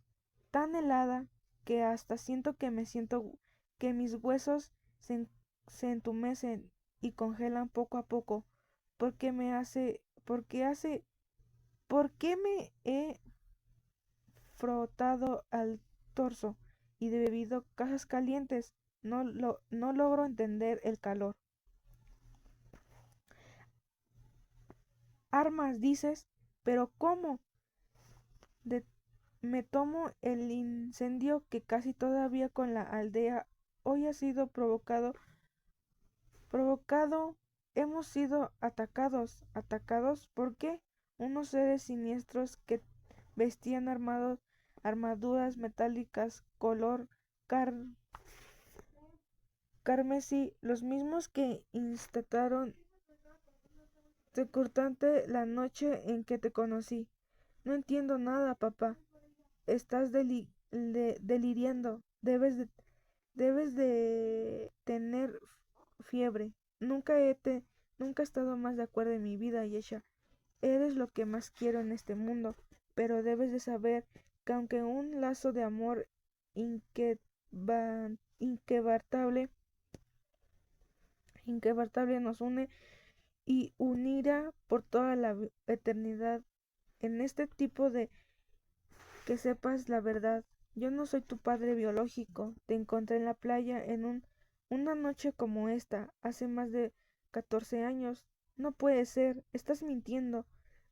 tan helada que hasta siento que mis huesos se entumecen y congelan poco a poco. Porque me hace, porque hace, ¿por qué me he frotado al torso y bebido casas calientes? No logro entender el calor. Armas, dices, pero ¿cómo? De- Me tomo el incendio que casi todavía con la aldea hoy ha sido provocado, hemos sido atacados, ¿por qué? Unos seres siniestros que vestían armaduras metálicas color car carmesí, los mismos que instalaron securtante la noche en que te conocí. No entiendo nada, papá. Estás deliriando. Debes de tener fiebre. Nunca he estado más de acuerdo en mi vida, Yesha. Eres lo que más quiero en este mundo, pero debes de saber que aunque un lazo de amor inquebrantable, inquebrantable nos une y unirá por toda la eternidad, en este tipo de que sepas la verdad. Yo no soy tu padre biológico. Te encontré en la playa una noche como esta, hace más de 14 años. No puede ser, estás mintiendo.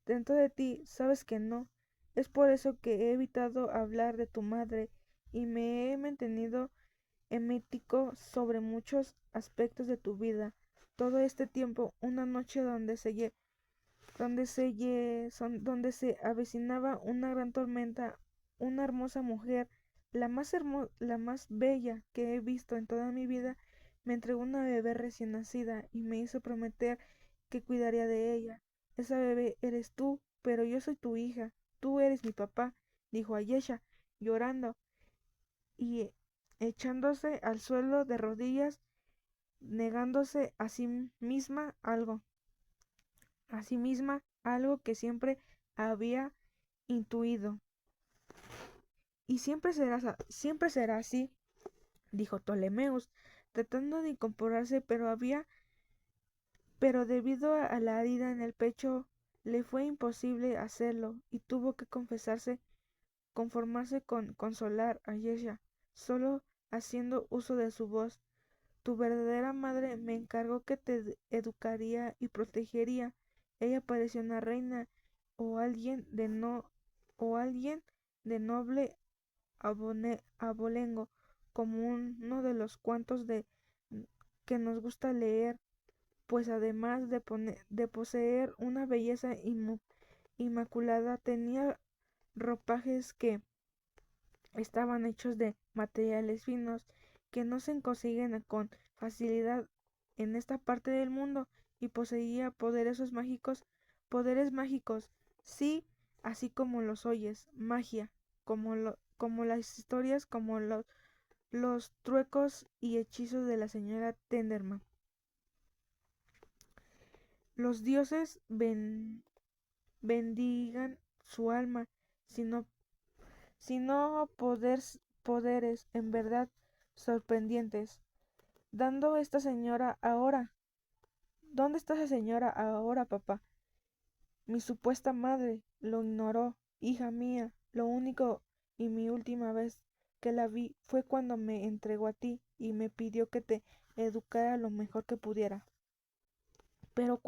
Dentro de ti sabes que no. Es por eso que he evitado hablar de tu madre y me he mantenido emítico sobre muchos aspectos de tu vida. Todo este tiempo, una noche donde se avecinaba una gran tormenta, una hermosa mujer, la más bella que he visto en toda mi vida, me entregó una bebé recién nacida y me hizo prometer que cuidaría de ella. Esa bebé eres tú, pero yo soy tu hija. Tú eres mi papá, dijo Ayesha, llorando y echándose al suelo de rodillas, negándose a sí misma algo que siempre había intuido. Y siempre será así, dijo Ptolomeus, tratando de incorporarse, pero debido a la herida en el pecho, le fue imposible hacerlo, y tuvo que conformarse con consolar a Yesha, solo haciendo uso de su voz. Tu verdadera madre me encargó que te educaría y protegería. Ella parecía una reina o alguien de no o alguien de noble abolengo, como uno de los cuantos de que nos gusta leer, pues además de poseer una belleza inmaculada, tenía ropajes que estaban hechos de materiales finos que no se consiguen con facilidad en esta parte del mundo y poseía poderes mágicos, sí, así como los oyes, magia, como las historias, como los truecos y hechizos de la señora Tenderman. Los dioses bendigan su alma, sino sino poderes en verdad sorprendentes. ¿Dónde está esa señora ahora? ¿Dónde está esa señora ahora, papá? Mi supuesta madre lo ignoró, hija mía. Lo único y mi última vez que la vi fue cuando me entregó a ti y me pidió que te educara lo mejor que pudiera. Pero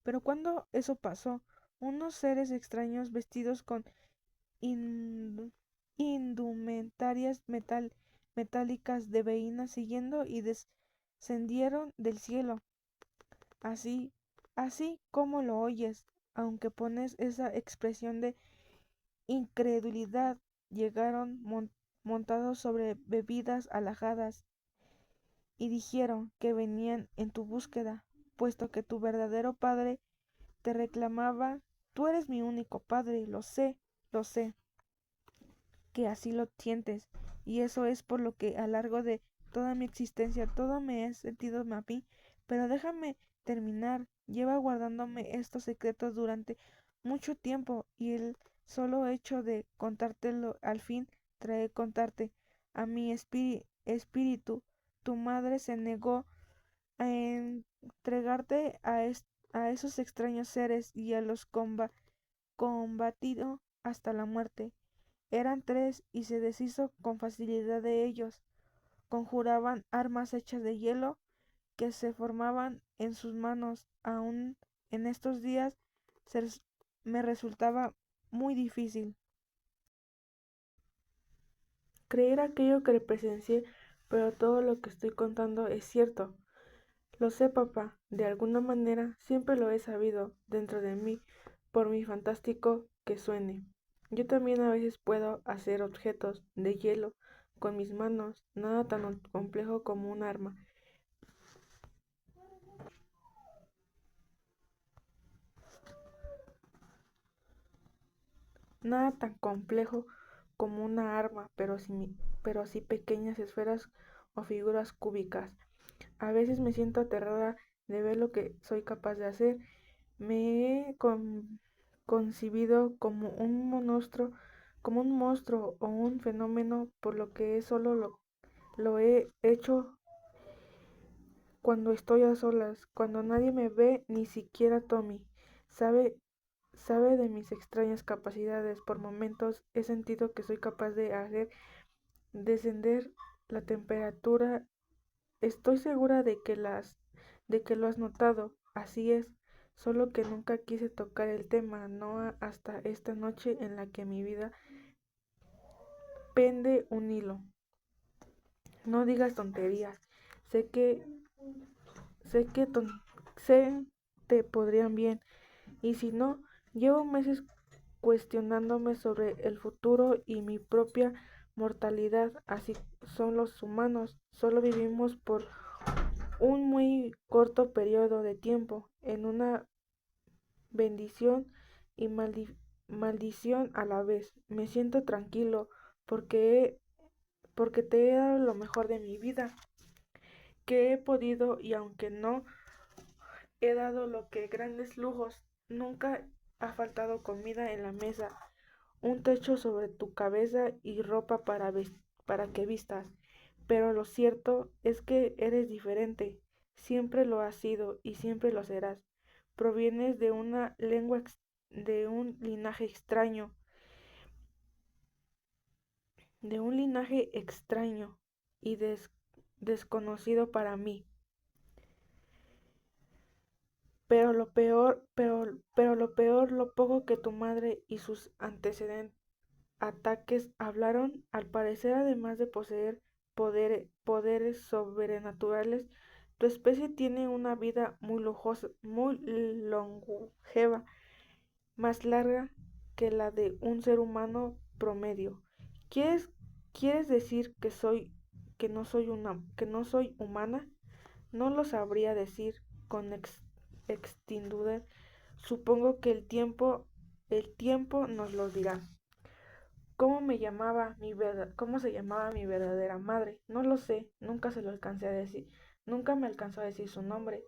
pero cuando eso pasó, unos seres extraños vestidos con indu- indumentarias metálicas de veína siguiendo y descendieron del cielo, así, así como lo oyes, aunque pones esa expresión de incredulidad, llegaron montados sobre bebidas alajadas y dijeron que venían en tu búsqueda, puesto que tu verdadero padre te reclamaba. Tú eres mi único padre, lo sé que así lo sientes, y eso es por lo que a lo largo de toda mi existencia todo me he sentido a mí, pero déjame terminar. Lleva guardándome estos secretos durante mucho tiempo y el solo hecho de contártelo al fin trae contarte a mi espíritu. Tu madre se negó a entregarte a esos extraños seres y a los combatido hasta la muerte. Eran tres y se deshizo con facilidad de ellos. Conjuraban armas hechas de hielo que se formaban en sus manos. Aún en estos días me resultaba muy difícil creer aquello que presencié, pero todo lo que estoy contando es cierto. Lo sé, papá, de alguna manera siempre lo he sabido dentro de mí, por muy fantástico que suene. Yo también a veces puedo hacer objetos de hielo con mis manos, nada tan complejo como un arma. Nada tan complejo como una arma, pero sí pequeñas esferas o figuras cúbicas. A veces me siento aterrada de ver lo que soy capaz de hacer. Me he concibido como un monstruo o un fenómeno, por lo que solo lo he hecho cuando estoy a solas, cuando nadie me ve, ni siquiera Tommy. Sabe, sabe de mis extrañas capacidades. Por momentos he sentido que soy capaz de hacer descender la temperatura. Estoy segura de que lo has notado. Así es, solo que nunca quise tocar el tema, no hasta esta noche en la que mi vida pende un hilo. No digas tonterías. Sé que sé que sé te podrían bien, y si no, llevo meses cuestionándome sobre el futuro y mi propia mortalidad. Así son los humanos, solo vivimos por un muy corto periodo de tiempo, en una bendición y maldición a la vez. Me siento tranquilo porque, porque te he dado lo mejor de mi vida, que he podido, y aunque no he dado lo que grandes lujos, nunca ha faltado comida en la mesa, un techo sobre tu cabeza y ropa para que vistas. Pero lo cierto es que eres diferente, siempre lo has sido y siempre lo serás. Provienes de una de un linaje extraño, de un linaje extraño y desconocido para mí. Pero lo peor, lo poco que tu madre y sus antecedentes ataques hablaron. Al parecer, además de poseer poderes sobrenaturales, tu especie tiene una vida muy longeva, más larga que la de un ser humano promedio. ¿Quieres, quieres decir que no soy humana? No lo sabría decir con extinguidad. Supongo que el tiempo nos lo dirá. ¿Cómo se llamaba mi verdadera madre? No lo sé, nunca se lo alcancé a decir, nunca me alcanzó a decir su nombre.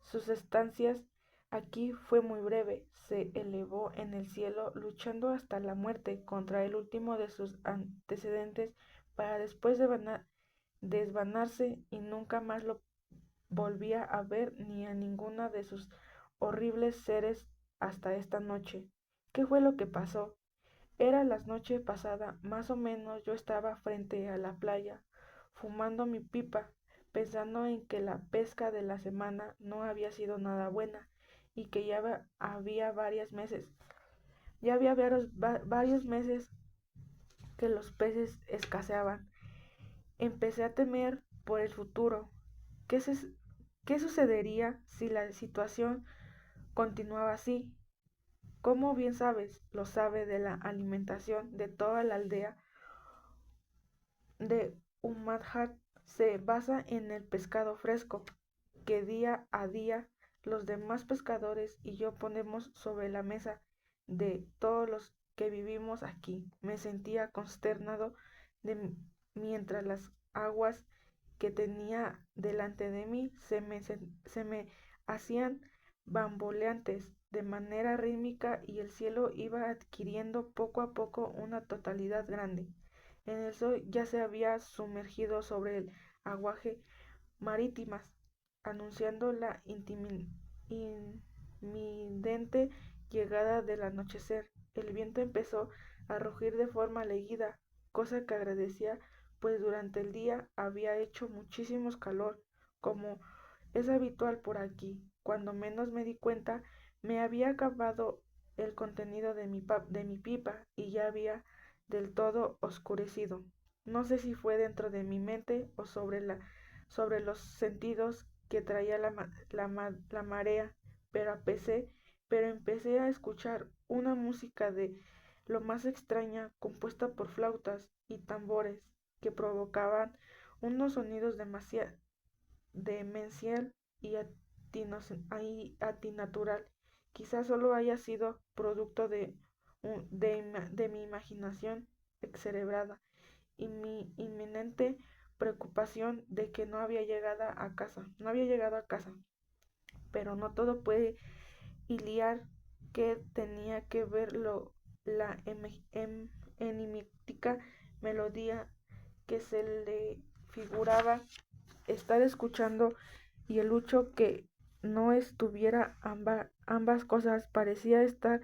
Sus estancias aquí fue muy breve. Se elevó en el cielo luchando hasta la muerte contra el último de sus antecedentes para después desvanarse, y nunca más lo volvía a ver ni a ninguna de sus horribles seres hasta esta noche. ¿Qué fue lo que pasó? Era la noche pasada, más o menos. Yo estaba frente a la playa, fumando mi pipa, pensando en que la pesca de la semana no había sido nada buena y que había varios meses que los peces escaseaban. Empecé a temer por el futuro. ¿Qué, se- ¿Qué sucedería si la situación continuaba así? Como bien sabes, lo sabe de la alimentación de toda la aldea de Umadhat se basa en el pescado fresco, que día a día los demás pescadores y yo ponemos sobre la mesa de todos los que vivimos aquí. Me sentía consternado de mientras las aguas que tenía delante de mí se me hacían bamboleantes de manera rítmica, y el cielo iba adquiriendo poco a poco una totalidad grande. En el sol ya se había sumergido sobre el aguaje marítimas, anunciando la inminente llegada del anochecer. El viento empezó a rugir de forma leguida, cosa que agradecía, pues durante el día había hecho muchísimo calor, como es habitual por aquí. Cuando menos me di cuenta, me había acabado el contenido de mi pipa y ya había del todo oscurecido. No sé si fue dentro de mi mente o sobre los sentidos que traía la marea, pero empecé a escuchar una música lo más extraña, compuesta por flautas y tambores que provocaban unos sonidos demencial y antinatural. Quizás solo haya sido producto de mi imaginación excerebrada y mi inminente preocupación de que no había llegado a casa. Pero no todo puede liar que tenía que ver la enigmática melodía que se le figuraba estar escuchando y el hecho que no estuviera ambas cosas parecía estar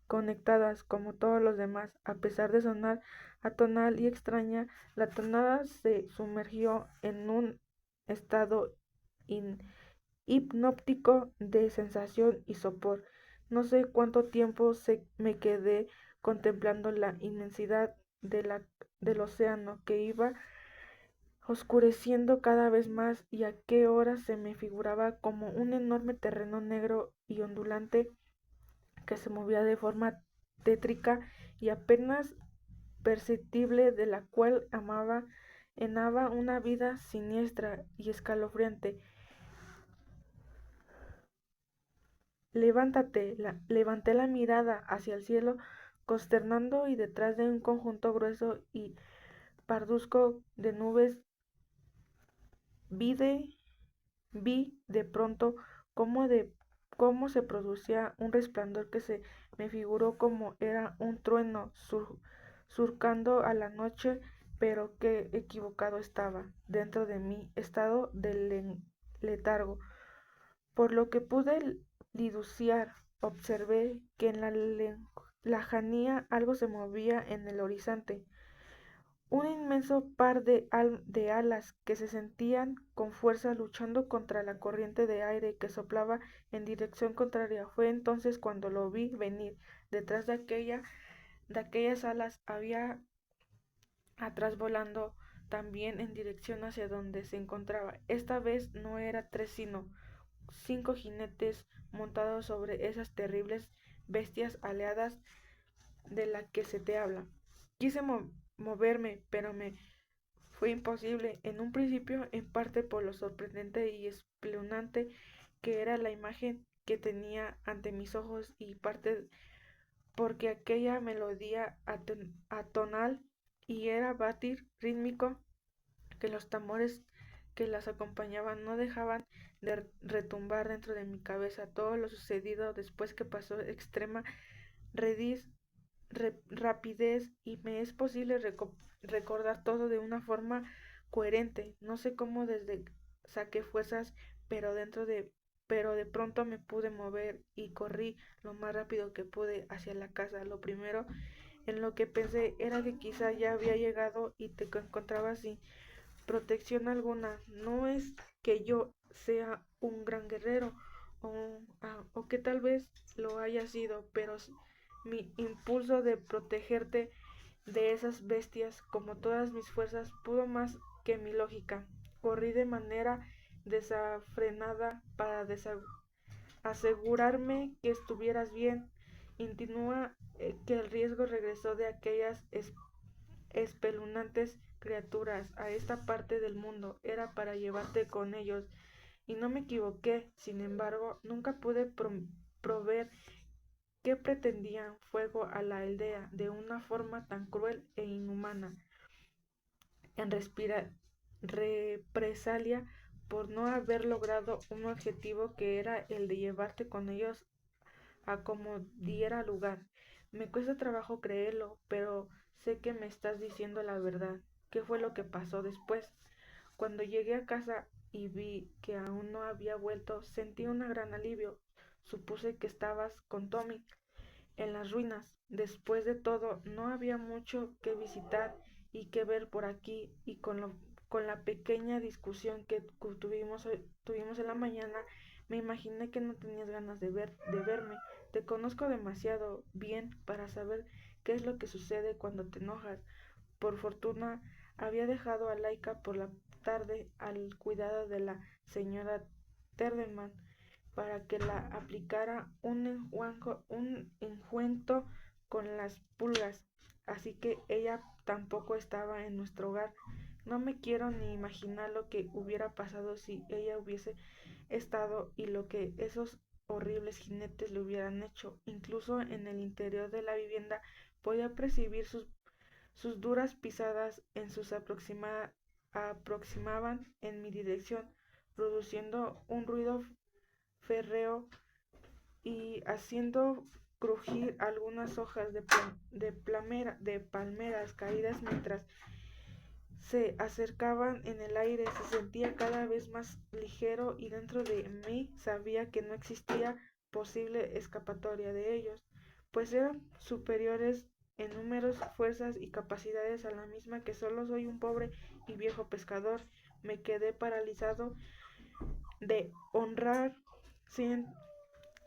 conectadas como todos los demás, a pesar de sonar atonal y extraña. La tonada se sumergió en un estado hipnótico de sensación y sopor. No sé cuánto tiempo me quedé contemplando la inmensidad del océano que iba oscureciendo cada vez más y a qué hora se me figuraba como un enorme terreno negro y ondulante que se movía de forma tétrica y apenas perceptible, de la cual enaba una vida siniestra y escalofriante. Levanté la mirada hacia el cielo, consternando, y detrás de un conjunto grueso y parduzco de nubes vi de, vi de pronto cómo, cómo se producía un resplandor que se me figuró como era un trueno surcando a la noche, pero qué equivocado estaba dentro de mi estado de letargo. Por lo que pude liduciar, observé que en la lejanía algo se movía en el horizonte, un inmenso par de alas que se sentían con fuerza luchando contra la corriente de aire que soplaba en dirección contraria. Fue entonces cuando lo vi venir. Detrás de aquellas alas había atrás volando también en dirección hacia donde se encontraba. Esta vez no era tres sino 5 jinetes montados sobre esas terribles bestias aleadas de las que se te habla. Quise moverme, pero me fue imposible, en un principio en parte por lo sorprendente y espeluznante que era la imagen que tenía ante mis ojos y parte porque aquella melodía atonal y era batir rítmico que los tambores que las acompañaban no dejaban de retumbar dentro de mi cabeza. Todo lo sucedido después que pasó extrema rediz, rapidez y me es posible recordar todo de una forma coherente. No sé cómo desde saqué fuerzas, pero pero de pronto me pude mover y corrí lo más rápido que pude hacia la casa. Lo primero en lo que pensé era que quizá ya había llegado y te encontrabas sin protección alguna. No es que yo sea un gran guerrero o que tal vez lo haya sido, pero mi impulso de protegerte de esas bestias, como todas mis fuerzas, pudo más que mi lógica. Corrí de manera desenfrenada para asegurarme que estuvieras bien. Insinúa que el riesgo regresó de aquellas espeluznantes criaturas a esta parte del mundo era para llevarte con ellos, y no me equivoqué. Sin embargo, nunca pude proveer que pretendían fuego a la aldea de una forma tan cruel e inhumana, en represalia por no haber logrado un objetivo que era el de llevarte con ellos a como diera lugar. Me cuesta trabajo creerlo, pero sé que me estás diciendo la verdad. ¿Qué fue lo que pasó después? Cuando llegué a casa y vi que aún no había vuelto, sentí un gran alivio. Supuse que estabas con Tommy en las ruinas. Después de todo, no había mucho que visitar y que ver por aquí, y con la pequeña discusión que tuvimos en la mañana, me imaginé que no tenías ganas de verme. Te conozco demasiado bien para saber qué es lo que sucede cuando te enojas. Por fortuna, había dejado a Laika por la tarde al cuidado de la señora Terdeman para que la aplicara un ungüento con las pulgas, así que ella tampoco estaba en nuestro hogar. No me quiero ni imaginar lo que hubiera pasado si ella hubiese estado y lo que esos horribles jinetes le hubieran hecho. Incluso en el interior de la vivienda podía percibir sus duras pisadas en sus aproximaban en mi dirección, produciendo un ruido férreo y haciendo crujir algunas hojas de palmeras caídas mientras se acercaban en el aire. Se sentía cada vez más ligero y dentro de mí sabía que no existía posible escapatoria de ellos, pues eran superiores en números, fuerzas y capacidades a la misma que solo soy un pobre y viejo pescador. Me quedé paralizado de honrar, sin,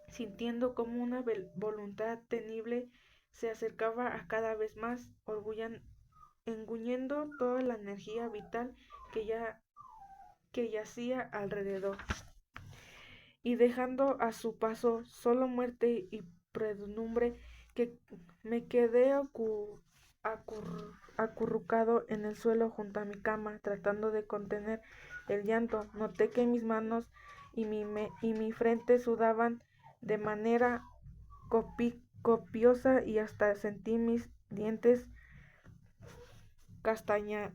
sintiendo como una voluntad temible se acercaba a cada vez más, engulliendo toda la energía vital que que yacía alrededor, y dejando a su paso solo muerte y predumbre, que me quedé acurrucado en el suelo junto a mi cama, tratando de contener el llanto. Noté que mis manos y mi frente sudaban de manera copiosa y hasta sentí mis dientes castañar.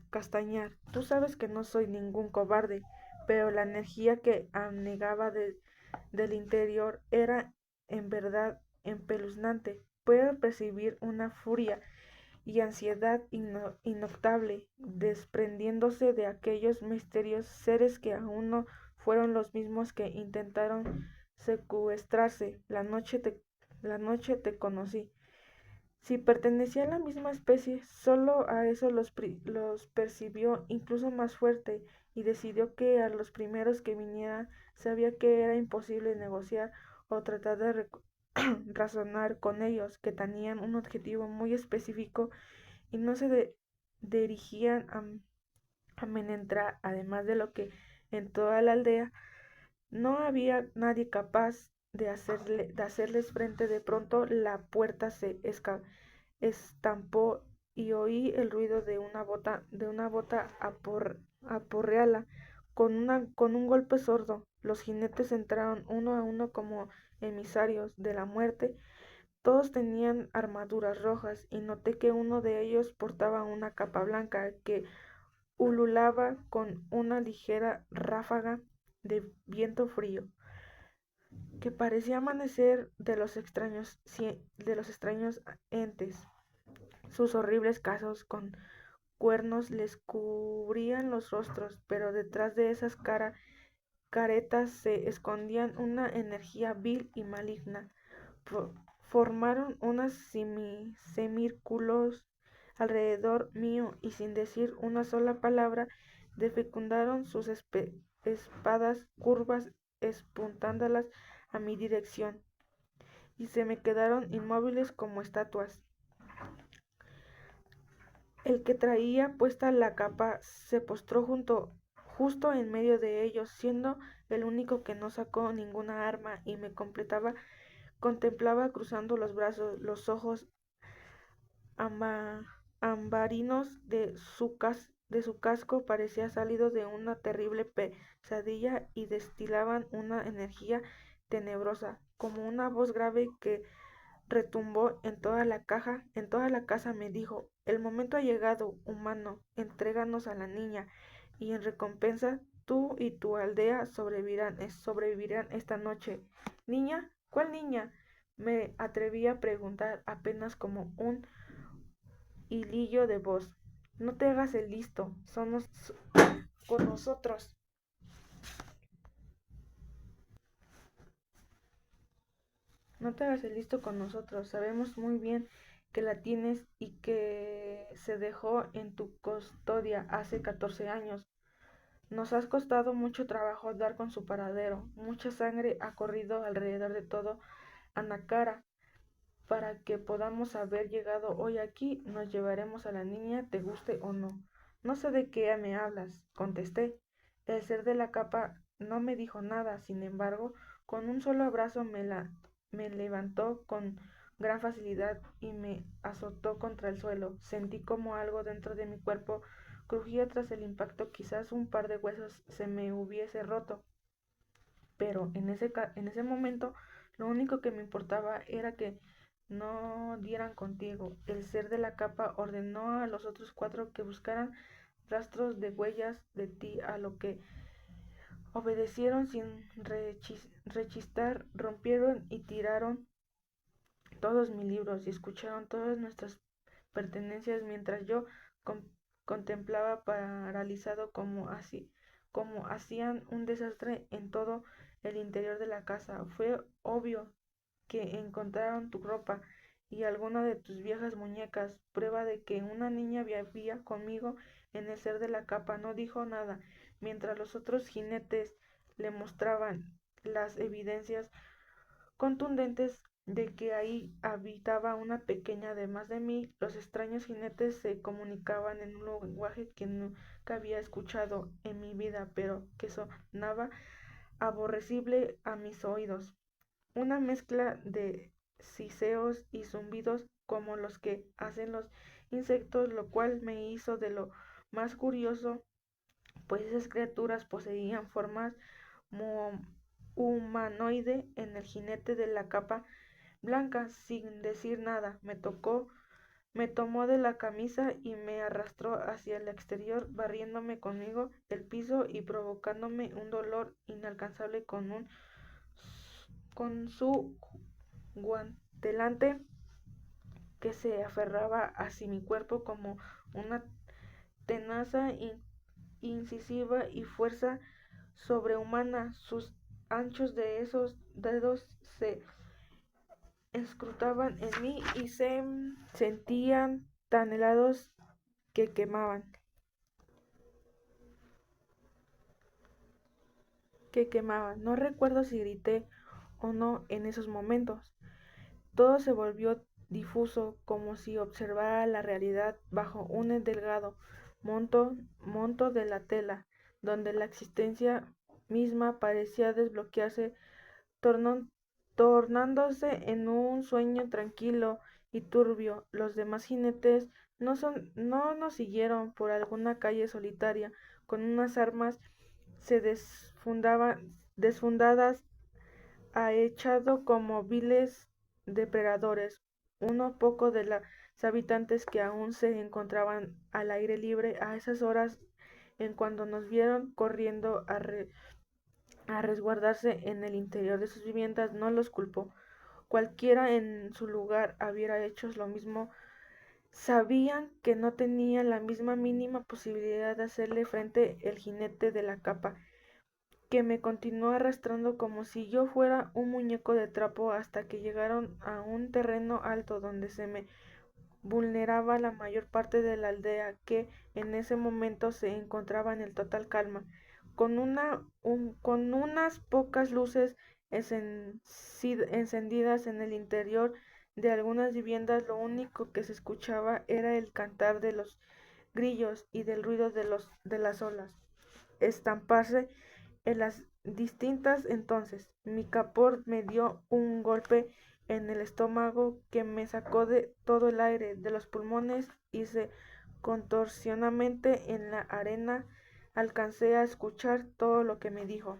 Tú sabes que no soy ningún cobarde, pero la energía que anegaba del interior era en verdad espeluznante. Puedo percibir una furia y ansiedad inoctable desprendiéndose de aquellos misteriosos seres que aún no fueron los mismos que intentaron secuestrarse. La noche te conocí. Si pertenecía a la misma especie, solo a eso los percibió incluso más fuerte y decidió que a los primeros que vinieran sabía que era imposible negociar o tratar de razonar con ellos, que tenían un objetivo muy específico y no se dirigían a Menentra, además de lo que en toda la aldea no había nadie capaz de hacerles frente. De pronto la puerta se estampó y oí el ruido de una bota aporreala con un golpe sordo. Los jinetes entraron uno a uno como emisarios de la muerte. Todos tenían armaduras rojas y noté que uno de ellos portaba una capa blanca que ululaba con una ligera ráfaga de viento frío que parecía amanecer de los extraños entes. Sus horribles cascos con cuernos les cubrían los rostros, pero detrás de esas caretas se escondían una energía vil y maligna. Formaron unos semicírculos alrededor mío y sin decir una sola palabra defecundaron sus espadas curvas apuntándolas a mi dirección y se me quedaron inmóviles como estatuas. El que traía puesta la capa se postró justo en medio de ellos, siendo el único que no sacó ninguna arma y me contemplaba cruzando los brazos. Los ojos ambarinos de su casco parecían salidos de una terrible pesadilla y destilaban una energía tenebrosa, como una voz grave que retumbó en toda la casa me dijo: el momento ha llegado, humano, entréganos a la niña, y en recompensa tú y tu aldea sobrevivirán esta noche. ¿Niña? ¿Cuál niña? Me atreví a preguntar apenas como un hilillo de voz. No te hagas el listo, somos con nosotros. No te hagas el listo con nosotros. Sabemos muy bien que la tienes y que se dejó en tu custodia hace 14 años. Nos has costado mucho trabajo dar con su paradero. Mucha sangre ha corrido alrededor de todo Anacara para que podamos haber llegado hoy aquí. Nos llevaremos a la niña, te guste o no. No sé de qué me hablas, contesté. El ser de la capa no me dijo nada, sin embargo, con un solo abrazo me levantó gran facilidad y me azotó contra el suelo. Sentí como algo dentro de mi cuerpo crujía tras el impacto, quizás un par de huesos se me hubiese roto, pero en ese momento lo único que me importaba era que no dieran contigo. El ser de la capa ordenó a los otros cuatro que buscaran rastros de huellas de ti, a lo que obedecieron sin rechistar, rompieron y tiraron todos mis libros y escucharon todas nuestras pertenencias mientras yo con contemplaba paralizado como hacían un desastre en todo el interior de la casa. Fue obvio que encontraron tu ropa y alguna de tus viejas muñecas, prueba de que una niña vivía conmigo en el ser de la capa. No dijo nada, mientras los otros jinetes le mostraban las evidencias contundentes de que ahí habitaba una pequeña. Además de mí, los extraños jinetes se comunicaban en un lenguaje que nunca había escuchado en mi vida, pero que sonaba aborrecible a mis oídos. Una mezcla de siseos y zumbidos como los que hacen los insectos, lo cual me hizo de lo más curioso, pues esas criaturas poseían formas humanoide. En el jinete de la capa blanca, sin decir nada, me tomó de la camisa y me arrastró hacia el exterior, barriéndome conmigo el piso y provocándome un dolor inalcanzable con su guantelete que se aferraba hacia mi cuerpo como una tenaza incisiva y fuerza sobrehumana. Sus anchos de esos dedos se escrutaban en mí y se sentían tan helados que quemaban. No recuerdo si grité o no en esos momentos. Todo se volvió difuso, como si observara la realidad bajo un delgado monto de la tela, donde la existencia misma parecía desbloquearse, tornó- tornándose en un sueño tranquilo y turbio. Los demás jinetes no nos siguieron por alguna calle solitaria, con unas armas se desfundadas, echado como viles depredadores. Uno poco de los habitantes que aún se encontraban al aire libre a esas horas, en cuando nos vieron corriendo a resguardarse en el interior de sus viviendas, no los culpó. Cualquiera en su lugar hubiera hecho lo mismo. Sabían que no tenía la misma mínima posibilidad de hacerle frente el jinete de la capa, que me continuó arrastrando como si yo fuera un muñeco de trapo hasta que llegaron a un terreno alto donde se me vulneraba la mayor parte de la aldea, que en ese momento se encontraba en el total calma, con unas pocas luces encendidas en el interior de algunas viviendas. Lo único que se escuchaba era el cantar de los grillos y del ruido de las olas estamparse en las distintas. Entonces mi capor me dio un golpe en el estómago que me sacó de todo el aire de los pulmones, y se contorsionamente en la arena alcancé a escuchar todo lo que me dijo.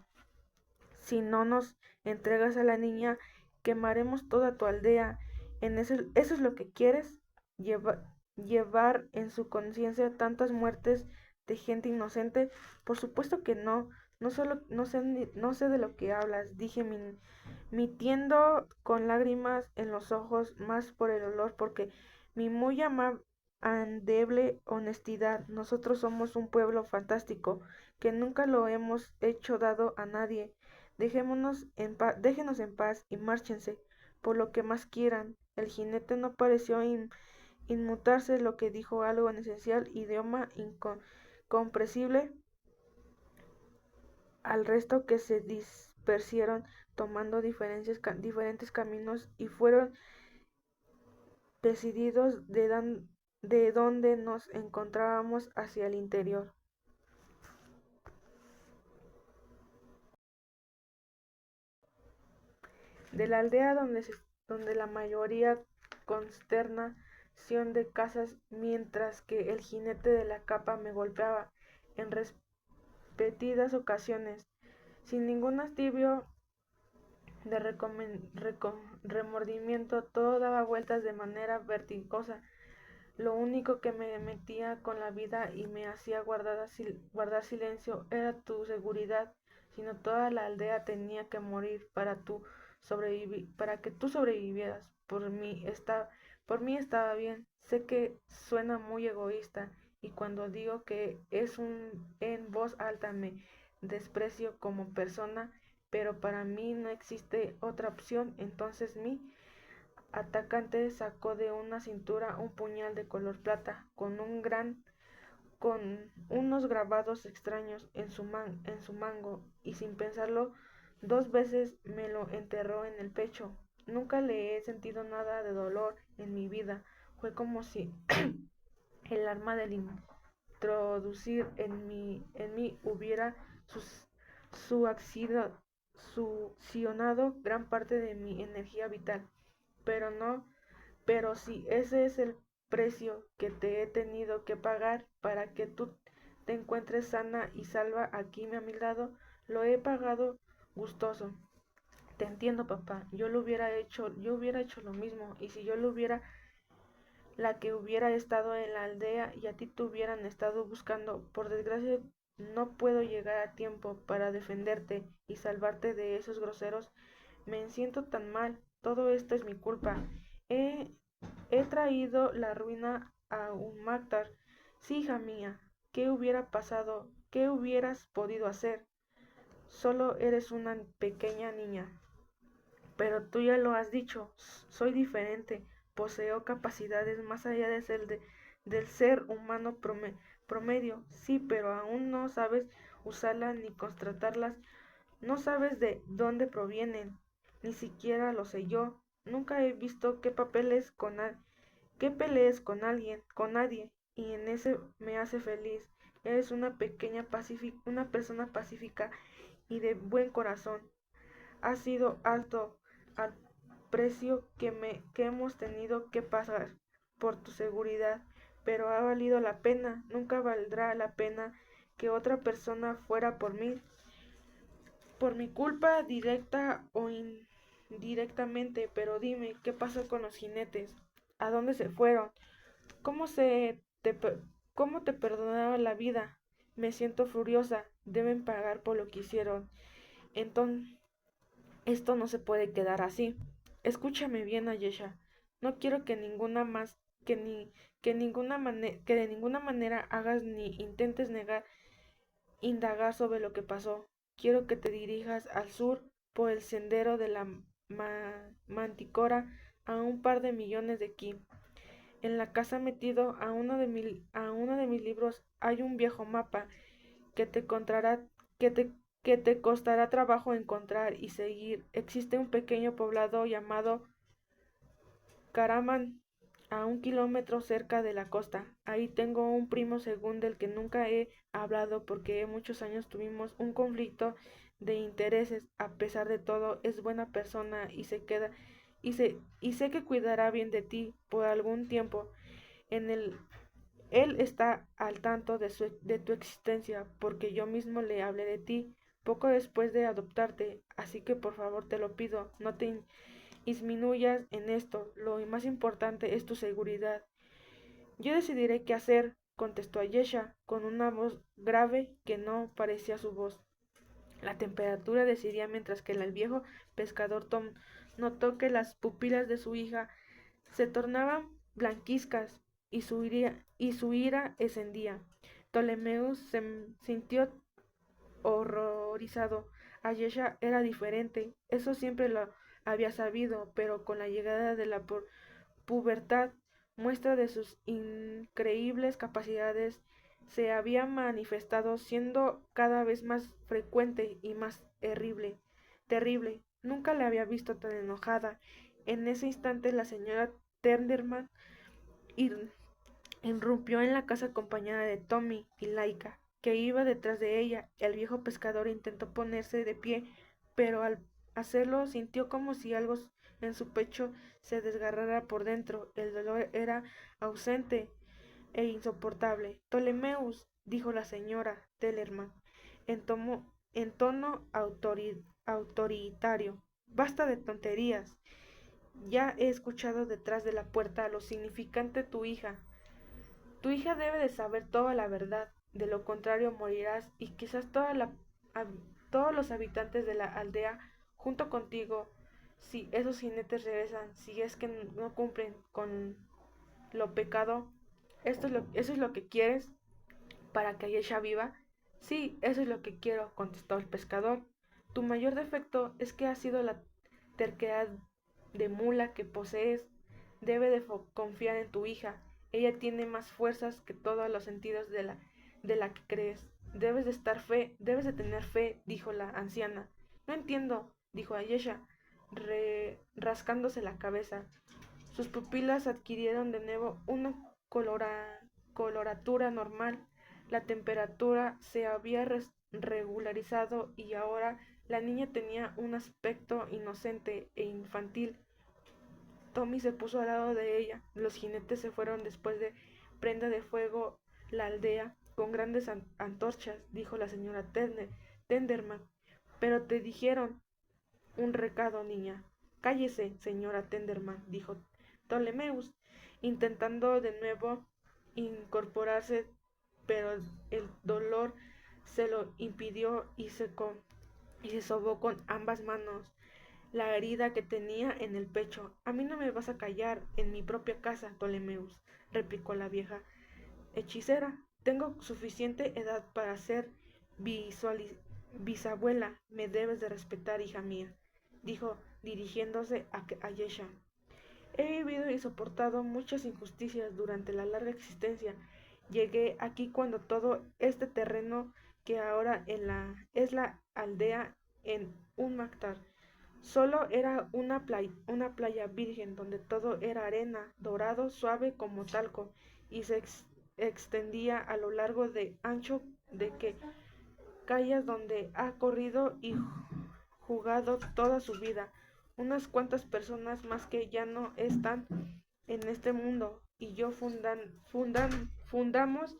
Si no nos entregas a la niña, quemaremos toda tu aldea. ¿Eso es lo que quieres? Lleva- Llevar en su conciencia tantas muertes de gente inocente. Por supuesto que no. No sé de lo que hablas, dije, mintiendo con lágrimas en los ojos, más por el olor, porque mi muy endeble honestidad. Nosotros somos un pueblo fantástico, que nunca lo hemos hecho dado a nadie. Déjenos en paz y márchense por lo que más quieran. El jinete no pareció inmutarse, lo que dijo algo en esencial idioma incomprensible al resto, que se dispersieron tomando diferentes caminos y fueron decididos de donde nos encontrábamos hacia el interior de la aldea, donde donde la mayoría consternación de casas, mientras que el jinete de la capa me golpeaba en repetidas ocasiones, sin ningún astibio de remordimiento. Todo daba vueltas de manera vertiginosa. Lo único que me metía con la vida y me hacía guardar silencio era tu seguridad, sino toda la aldea tenía que morir para que tú sobrevivieras. Por mí estaba bien. Sé que suena muy egoísta y cuando digo que es en voz alta me desprecio como persona, pero para mí no existe otra opción. Entonces mi atacante sacó de una cintura un puñal de color plata con unos grabados extraños en su mango, y sin pensarlo dos veces me lo enterró en el pecho. Nunca le he sentido nada de dolor en mi vida. Fue como si el arma del introducir en mí hubiera sus, succionado gran parte de mi energía vital. Pero no, pero si ese es el precio que te he tenido que pagar para que tú te encuentres sana y salva aquí a mi lado, lo he pagado gustoso. Te entiendo, papá. Yo hubiera hecho lo mismo, y si yo lo hubiera, la que hubiera estado en la aldea y a ti te hubieran estado buscando. Por desgracia, no puedo llegar a tiempo para defenderte y salvarte de esos groseros. Me siento tan mal. Todo esto es mi culpa. He, he traído la ruina a un Mactar. Sí, hija mía. ¿Qué hubiera pasado? ¿Qué hubieras podido hacer? Solo eres una pequeña niña. Pero tú ya lo has dicho, soy diferente, poseo capacidades más allá del ser humano promedio. Sí, pero aún no sabes usarlas ni constatarlas, no sabes de dónde provienen, ni siquiera lo sé yo. Nunca he visto que pelees con nadie, y en ese me hace feliz. Eres una persona pacífica y de buen corazón. Ha sido alto al precio que hemos tenido que pagar por tu seguridad, pero ha valido la pena. Nunca valdrá la pena que otra persona fuera por mi culpa, directa o indirectamente. Pero dime, ¿qué pasó con los jinetes? ¿A dónde se fueron? ¿Cómo se te, cómo te perdonaron la vida? Me siento furiosa. Deben pagar por lo que hicieron. Entonces, esto no se puede quedar así. Escúchame bien, Ayesha. No quiero que que ni, que de ninguna manera hagas ni intentes indagar sobre lo que pasó. Quiero que te dirijas al sur por el sendero de la Manticora, a un par de millones de aquí. En la casa, metido a uno de mis libros, hay un viejo mapa que te encontrará, que te, que te costará trabajo encontrar y seguir. Existe un pequeño poblado llamado Caraman, a 1 kilómetro cerca de la costa. Ahí tengo un primo según del que nunca he hablado porque muchos años tuvimos un conflicto de intereses. A pesar de todo, es buena persona y y sé que cuidará bien de ti por algún tiempo. En el Él está al tanto de tu existencia, porque yo mismo le hablé de ti poco después de adoptarte, así que por favor te lo pido, no te disminuyas en esto. Lo más importante es tu seguridad. Yo decidiré qué hacer, contestó Ayesha con una voz grave que no parecía su voz. La temperatura decidía mientras que el viejo pescador Tom notó que las pupilas de su hija se tornaban blanquizcas y su ira encendía. Ptolemaeus se sintió horrorizado. Ayesha era diferente, eso siempre lo había sabido, pero con la llegada de la pubertad, muestra de sus increíbles capacidades se había manifestado, siendo cada vez más frecuente y más terrible. Nunca la había visto tan enojada. En ese instante la señora Tenderman ir- irrumpió en la casa acompañada de Tommy y Laika, que iba detrás de ella. El viejo pescador intentó ponerse de pie, pero hacerlo sintió como si algo en su pecho se desgarrara por dentro. El dolor era ausente e insoportable. Ptolemeus, dijo la señora Tellerman, en tono autoritario. Basta de tonterías. Ya he escuchado detrás de la puerta lo significante tu hija. Tu hija debe de saber toda la verdad, de lo contrario morirás y quizás todos los habitantes de la aldea junto contigo, si esos jinetes regresan, si es que no cumplen con lo pecado. ¿Eso es lo que quieres para que Ayesha viva? Sí, eso es lo que quiero, contestó el pescador. Tu mayor defecto es que ha sido la terquedad de mula que posees. Debe de confiar en tu hija. Ella tiene más fuerzas que todos los sentidos de la que crees. Debes de tener fe, dijo la anciana. No entiendo, dijo Ayesha, rascándose la cabeza. Sus pupilas adquirieron de nuevo una coloratura normal. La temperatura se había regularizado y ahora la niña tenía un aspecto inocente e infantil. Tommy se puso al lado de ella. Los jinetes se fueron después de prenda de fuego la aldea con grandes antorchas, dijo la señora Tenderman. Pero te dijeron un recado, niña. Cállese, señora Tenderman, dijo Ptolemeus, intentando de nuevo incorporarse, pero el dolor se lo impidió y se sobó con ambas manos la herida que tenía en el pecho. A mí no me vas a callar en mi propia casa, Ptolemeus, replicó la vieja hechicera. Tengo suficiente edad para ser bisabuela. Me debes de respetar, hija mía, dijo dirigiéndose a Yesha. He vivido y soportado muchas injusticias durante la larga existencia. Llegué aquí cuando todo este terreno que ahora es la aldea en un mactar solo era una playa virgen donde todo era arena, dorado, suave como talco, y se extendía a lo largo de ancho de que calles donde ha corrido y jugado toda su vida. Unas cuantas personas más que ya no están en este mundo y yo fundamos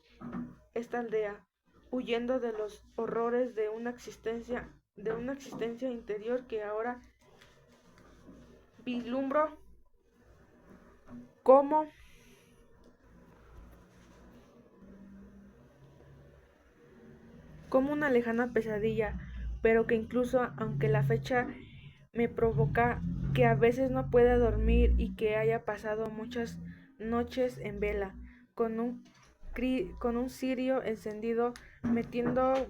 esta aldea, huyendo de los horrores de una existencia interior que ahora vislumbro como como una lejana pesadilla, pero que incluso aunque la fecha me provoca que a veces no pueda dormir y que haya pasado muchas noches en vela, con un cirio encendido,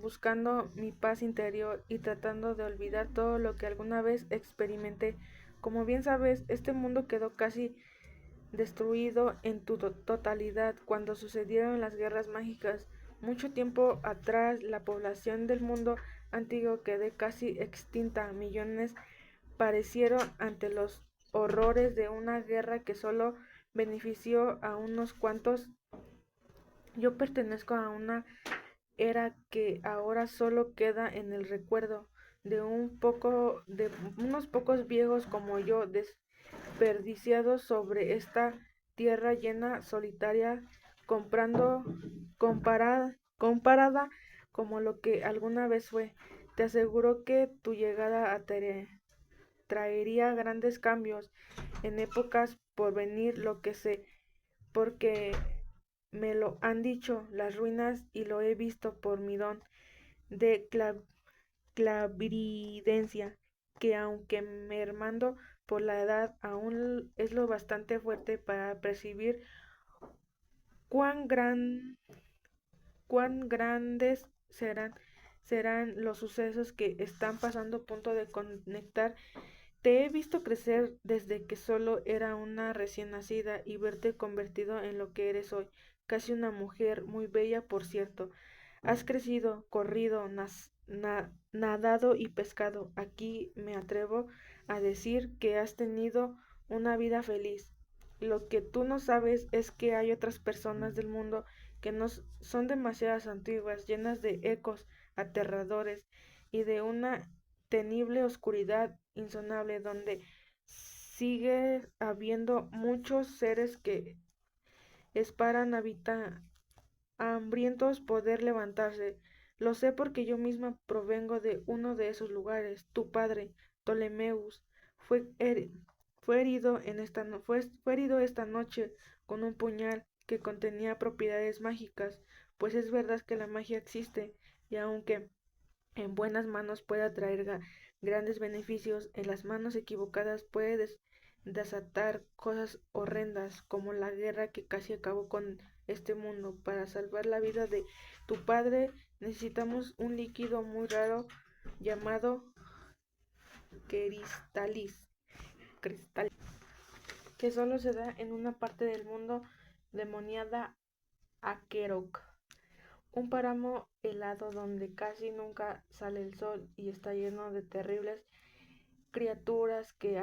buscando mi paz interior y tratando de olvidar todo lo que alguna vez experimenté. Como bien sabes, este mundo quedó casi destruido en tu totalidad cuando sucedieron las guerras mágicas. Mucho tiempo atrás, la población del mundo antiguo quedó casi extinta. Millones parecieron ante los horrores de una guerra que solo benefició a unos cuantos. Yo pertenezco a una era que ahora solo queda en el recuerdo de unos pocos viejos como yo desperdiciados sobre esta tierra llena solitaria, comparada como lo que alguna vez fue. Te aseguro que tu llegada traería grandes cambios en épocas por venir, porque me lo han dicho las ruinas y lo he visto por mi don de clarividencia, que aunque mermando por la edad, aún es lo bastante fuerte para percibir cuán, gran, cuán grandes serán los sucesos que están pasando a punto de conectar. Te he visto crecer desde que solo era una recién nacida y verte convertido en lo que eres hoy, casi una mujer, muy bella por cierto. Has crecido, corrido, nadado y pescado. Aquí me atrevo a decir que has tenido una vida feliz. Lo que tú no sabes es que hay otras personas del mundo que no son demasiadas antiguas, llenas de ecos aterradores y de una tenible oscuridad insonable donde sigue habiendo muchos seres que esperan hambrientos poder levantarse. Lo sé porque yo misma provengo de uno de esos lugares. Tu padre, Ptolomeus, fue, her- fue herido fue herido esta noche con un puñal que contenía propiedades mágicas, pues es verdad que la magia existe, y aunque en buenas manos puede traer grandes beneficios, en las manos equivocadas puede desatar cosas horrendas, como la guerra que casi acabó con este mundo. Para salvar la vida de tu padre necesitamos un líquido muy raro llamado cristalis, cristal, que solo se da en una parte del mundo demoniada Akerok, un páramo helado donde casi nunca sale el sol y está lleno de terribles criaturas que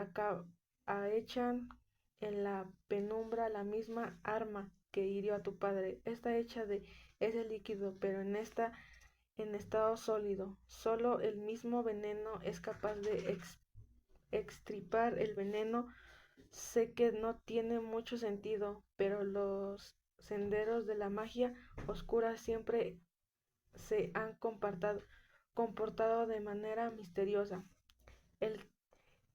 echan en la penumbra la misma arma que hirió a tu padre. Está hecha de ese líquido, pero en estado sólido. Solo el mismo veneno es capaz de extirpar el veneno. Sé que no tiene mucho sentido, pero los senderos de la magia oscura siempre se han comportado de manera misteriosa. El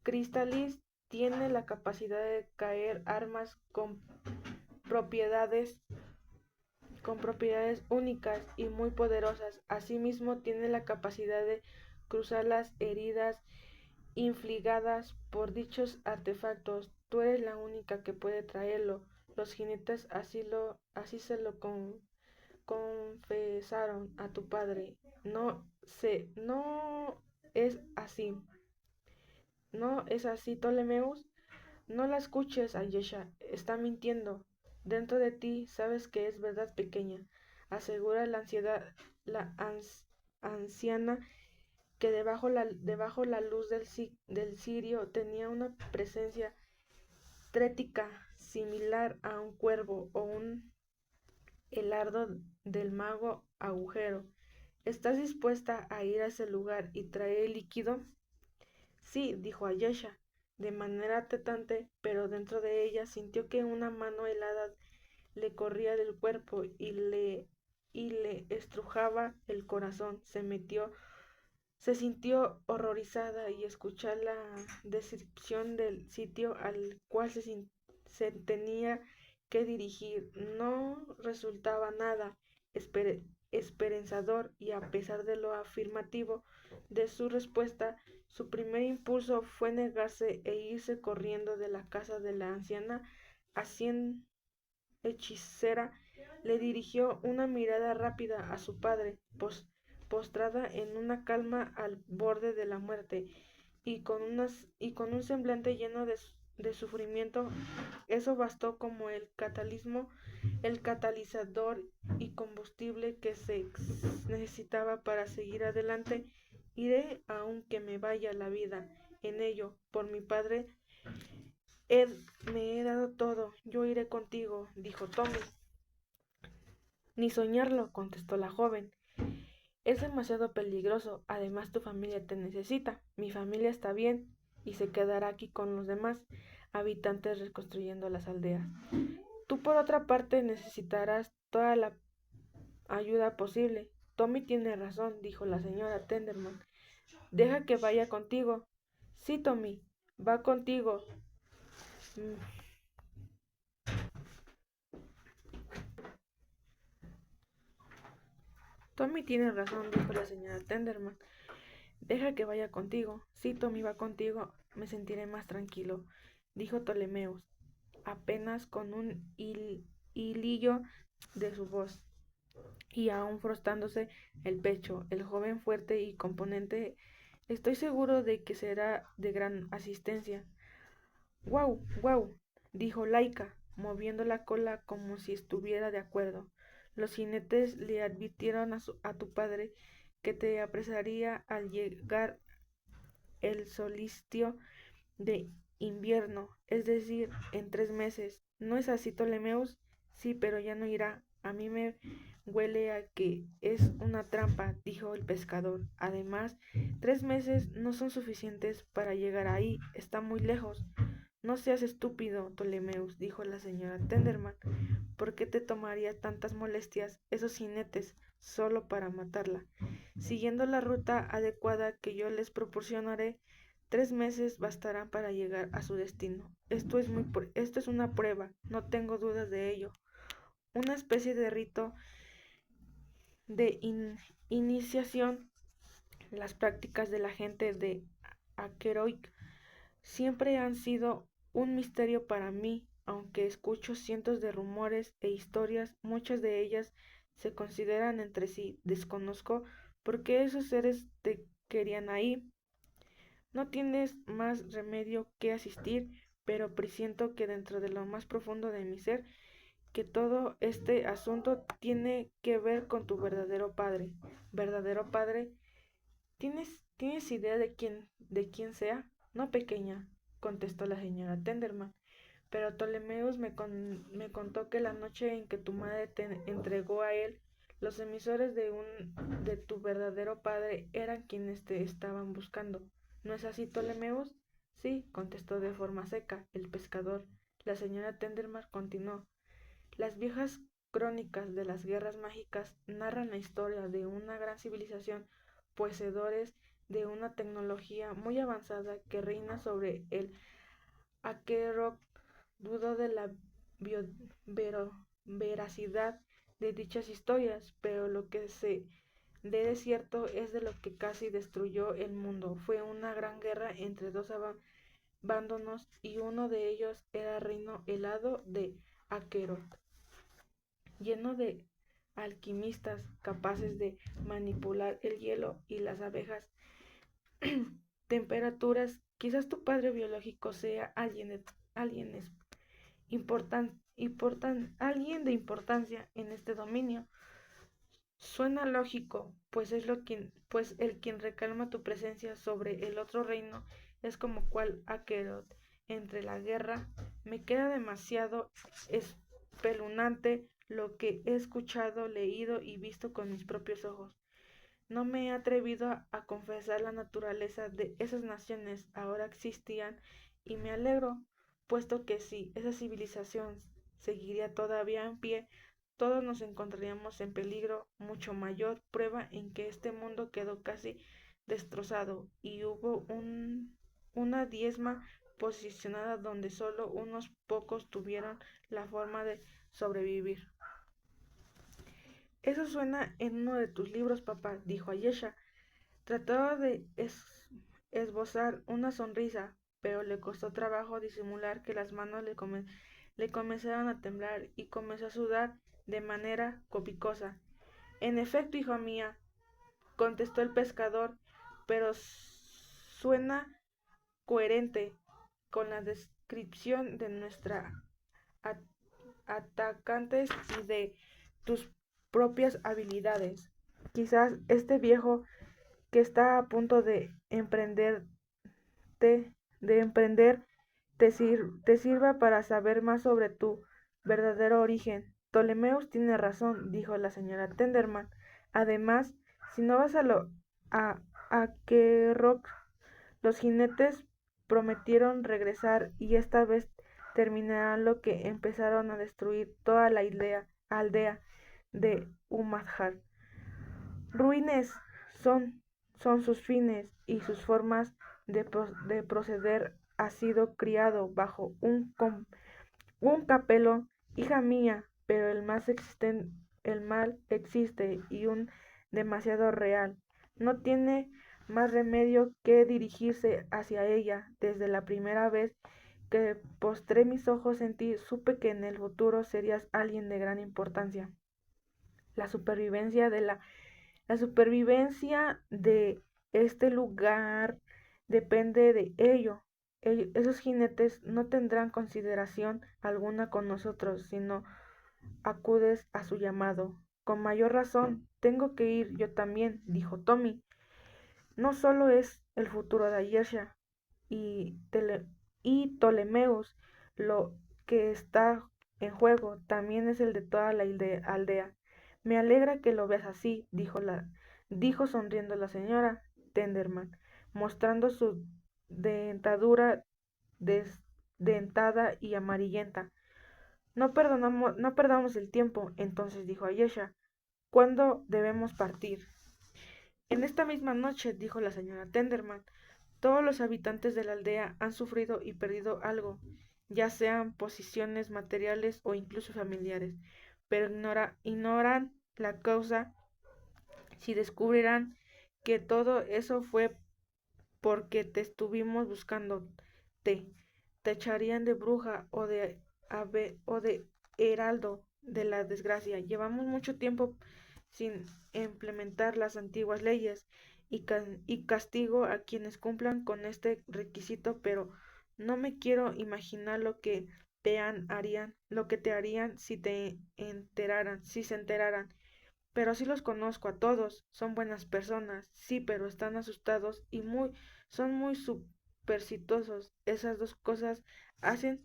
Crystalis tiene la capacidad de crear armas propiedades, con propiedades únicas y muy poderosas. Asimismo, tiene la capacidad de cruzar las heridas infligidas por dichos artefactos. Tú eres la única que puede traerlo. Los jinetes así se lo confesaron a tu padre. No es así. No es así, Ptolomeus. No la escuches, Ayesha. Está mintiendo. Dentro de ti sabes que es verdad pequeña. Asegura la anciana que debajo la luz del cirio tenía una presencia trética similar a un cuervo o un helardo del mago agujero. ¿Estás dispuesta a ir a ese lugar y traer el líquido? Sí, dijo Ayesha, de manera tetante, pero dentro de ella sintió que una mano helada le corría del cuerpo y le estrujaba el corazón. Se sintió horrorizada y escuchó la descripción del sitio al cual se tenía que dirigir. No resultaba nada esperanzador y a pesar de lo afirmativo de su respuesta, su primer impulso fue negarse e irse corriendo de la casa de la anciana. Así hechicera le dirigió una mirada rápida a su padre, postrada en una calma al borde de la muerte, y con un semblante lleno de sufrimiento. Eso bastó como el catalizador y combustible que se necesitaba para seguir adelante. Iré aunque me vaya la vida en ello, por mi padre. Me he dado todo, yo iré contigo, dijo Tommy. Ni soñarlo, contestó la joven. Es demasiado peligroso, además tu familia te necesita. Mi familia está bien y se quedará aquí con los demás habitantes reconstruyendo las aldeas. Tú por otra parte necesitarás toda la ayuda posible. Tommy tiene razón, dijo la señora Tenderman. Deja que vaya contigo. Sí, Tommy, va contigo. Mm, Tommy tiene razón, dijo la señora Tenderman. Deja que vaya contigo. Si Tommy va contigo, me sentiré más tranquilo, dijo Ptolomeus, apenas con un hilillo de su voz, y aún frostándose el pecho. El joven fuerte y componente, estoy seguro de que será de gran asistencia. ¡Guau, guau! Dijo Laika, moviendo la cola como si estuviera de acuerdo. Los jinetes le advirtieron a tu padre que te apresaría al llegar el solsticio de invierno, es decir, en 3 meses. ¿No es así, Ptolomeus? Sí, pero ya no irá A mí me huele a que es una trampa, dijo el pescador. Además, 3 meses no son suficientes para llegar ahí, está muy lejos. No seas estúpido, Ptolomeus, dijo la señora Tenderman. ¿Por qué te tomaría tantas molestias esos jinetes solo para matarla? Siguiendo la ruta adecuada que yo les proporcionaré, 3 meses bastarán para llegar a su destino. Esto es una prueba, no tengo dudas de ello. Una especie de rito de iniciación. Las prácticas de la gente de Akeroik siempre han sido un misterio para mí, aunque escucho cientos de rumores e historias, muchas de ellas se consideran entre sí. Desconozco por qué esos seres te querían ahí. No tienes más remedio que asistir, pero presiento que dentro de lo más profundo de mi ser, que todo este asunto tiene que ver con tu verdadero padre. ¿Verdadero padre? ¿Tienes idea de quién sea? No, pequeña, contestó la señora Tenderman, pero Ptolomeus me contó que la noche en que tu madre te entregó a él, los emisores de tu verdadero padre eran quienes te estaban buscando. ¿No es así, Ptolomeus? Sí, contestó de forma seca el pescador. La señora Tenderman continuó. Las viejas crónicas de las guerras mágicas narran la historia de una gran civilización, poseedores de una tecnología muy avanzada que reina sobre el Akerok. Dudo de la veracidad de dichas historias, pero lo que se de cierto es de lo que casi destruyó el mundo. Fue una gran guerra entre dos abandonos y uno de ellos era el reino helado de Akeroth, lleno de alquimistas capaces de manipular el hielo y las abejas temperaturas. Quizás tu padre biológico sea alguien alguien de importancia en este dominio. Suena lógico, pues el quien recalma tu presencia sobre el otro reino es como cual Akeroth. Entre la guerra me queda demasiado espeluznante lo que he escuchado, leído y visto con mis propios ojos. No me he atrevido a confesar la naturaleza de esas naciones ahora existían y me alegro, puesto que si esa civilización seguiría todavía en pie, todos nos encontraríamos en peligro mucho mayor, prueba en que este mundo quedó casi destrozado y hubo una diezma posicionada donde solo unos pocos tuvieron la forma de sobrevivir. Eso suena en uno de tus libros, papá, dijo Ayesha. Trataba de esbozar una sonrisa, pero le costó trabajo disimular que las manos le comenzaron a temblar y comenzó a sudar de manera copicosa. En efecto, hija mía, contestó el pescador, pero suena coherente con la descripción de nuestra atacantes y de tus propias habilidades. Quizás este viejo que está a punto de emprender te sirva para saber más sobre tu verdadero origen. Ptolomeus tiene razón, dijo la señora Tenderman. Además, si no vas a que Rock, los jinetes prometieron regresar y esta vez terminarán lo que empezaron a destruir toda la aldea de Umadhar. Ruines son, son sus fines y sus formas de proceder ha sido criado bajo un capelo, hija mía, pero el mal existe y un demasiado real. No tiene más remedio que dirigirse hacia ella. Desde la primera vez que postré mis ojos en ti, supe que en el futuro serías alguien de gran importancia. La supervivencia de la supervivencia de este lugar depende de ello. Esos jinetes no tendrán consideración alguna con nosotros si no acudes a su llamado. Con mayor razón, tengo que ir yo también, dijo Tommy. No solo es el futuro de Ayesha y, y Ptolemeus lo que está en juego, también es el de toda la aldea. Me alegra que lo veas así, dijo sonriendo la señora Tenderman, mostrando su dentadura desdentada y amarillenta. No perdamos el tiempo, entonces dijo Ayesha. ¿Cuándo debemos partir? En esta misma noche, dijo la señora Tenderman. Todos los habitantes de la aldea han sufrido y perdido algo, ya sean posiciones materiales o incluso familiares, pero ignoran la causa si descubrirán que todo eso fue porque te estuvimos buscando. Te echarían de bruja o de heraldo de la desgracia. Llevamos mucho tiempo sin implementar las antiguas leyes y castigo a quienes cumplan con este requisito, pero no me quiero imaginar lo que te harían si se enteraran. Pero sí los conozco a todos, son buenas personas, sí, pero están asustados y son muy supersticiosos. Esas dos cosas hacen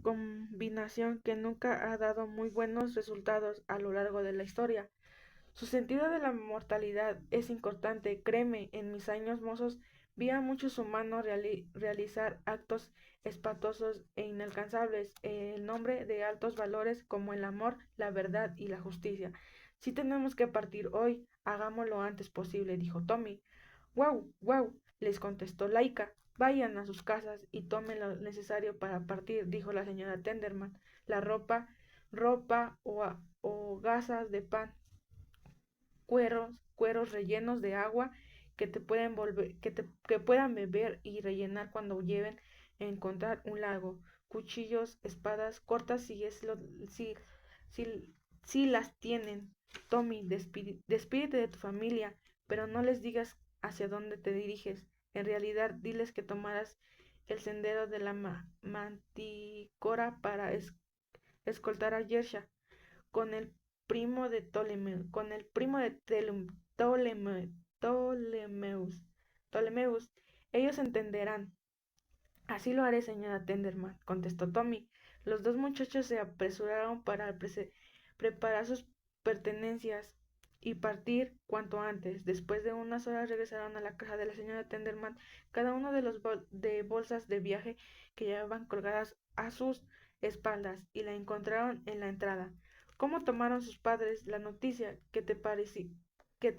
combinación que nunca ha dado muy buenos resultados a lo largo de la historia. Su sentido de la mortalidad es inconstante. Créeme, en mis años mozos vi a muchos humanos realizar actos espantosos e inalcanzables en nombre de altos valores como el amor, la verdad y la justicia. Si tenemos que partir hoy, hagámoslo lo antes posible, dijo Tommy. Guau, guau, les contestó Laika. Vayan a sus casas y tomen lo necesario para partir, dijo la señora Tenderman. La ropa o gasas de pan, cueros rellenos de agua que puedan beber y rellenar cuando lleven a encontrar un lago, cuchillos, espadas cortas si, si, si las tienen. Tommy, despídete de tu familia, pero no les digas hacia dónde te diriges. En realidad, diles que tomarás el sendero de la manticora para escoltar a Yersha con el con el primo de Ptolemeus. Ellos entenderán. Así lo haré, señora Tenderman, contestó Tommy. Los dos muchachos se apresuraron para preparar sus pertenencias y partir cuanto antes. Después de unas horas regresaron a la casa de la señora Tenderman, cada uno de los de bolsas de viaje que llevaban colgadas a sus espaldas, y la encontraron en la entrada. ¿Cómo tomaron sus padres la noticia que te pareció que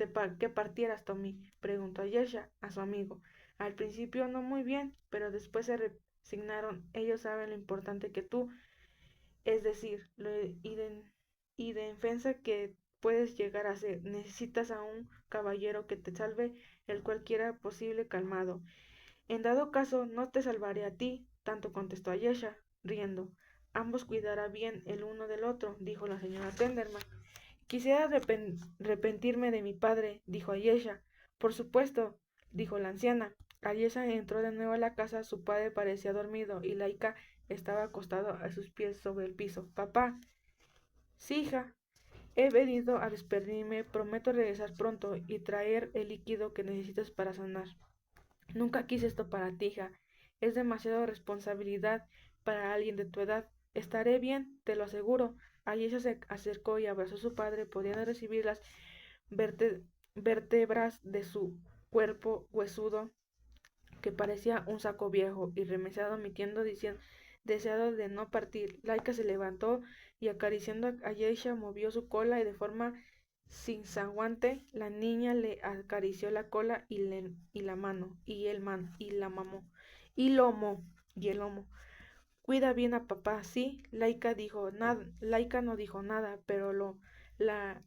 partieras, Tommy? Preguntó Yesha a su amigo. Al principio no muy bien, pero después se resignaron. Ellos saben lo importante que tú, es decir, y de defensa que puedes llegar a ser. Necesitas a un caballero que te salve, el cualquiera posible calmado. En dado caso, no te salvaré a ti, tanto contestó Ayesha, riendo. Ambos cuidará bien el uno del otro, dijo la señora Tenderman. Quisiera arrepentirme de mi padre, dijo Ayesha. Por supuesto, dijo la anciana. Ayesha entró de nuevo a la casa. Su padre parecía dormido y Laika estaba acostado a sus pies sobre el piso. Papá. Sí, hija. He venido a despedirme. Prometo regresar pronto y traer el líquido que necesitas para sanar. Nunca quise esto para ti, hija. Es demasiada responsabilidad para alguien de tu edad. Estaré bien, te lo aseguro. Ayesha se acercó y abrazó a su padre, pudiendo recibir las vértebras de su cuerpo huesudo, que parecía un saco viejo y remesado, mintiendo, diciendo, deseado de no partir. Laika se levantó y acariciando a Ayesha movió su cola y de forma sinsaguante la niña le acarició la cola y la mano y la mamó y el lomo. Cuida bien a papá, sí. Laika no dijo nada, pero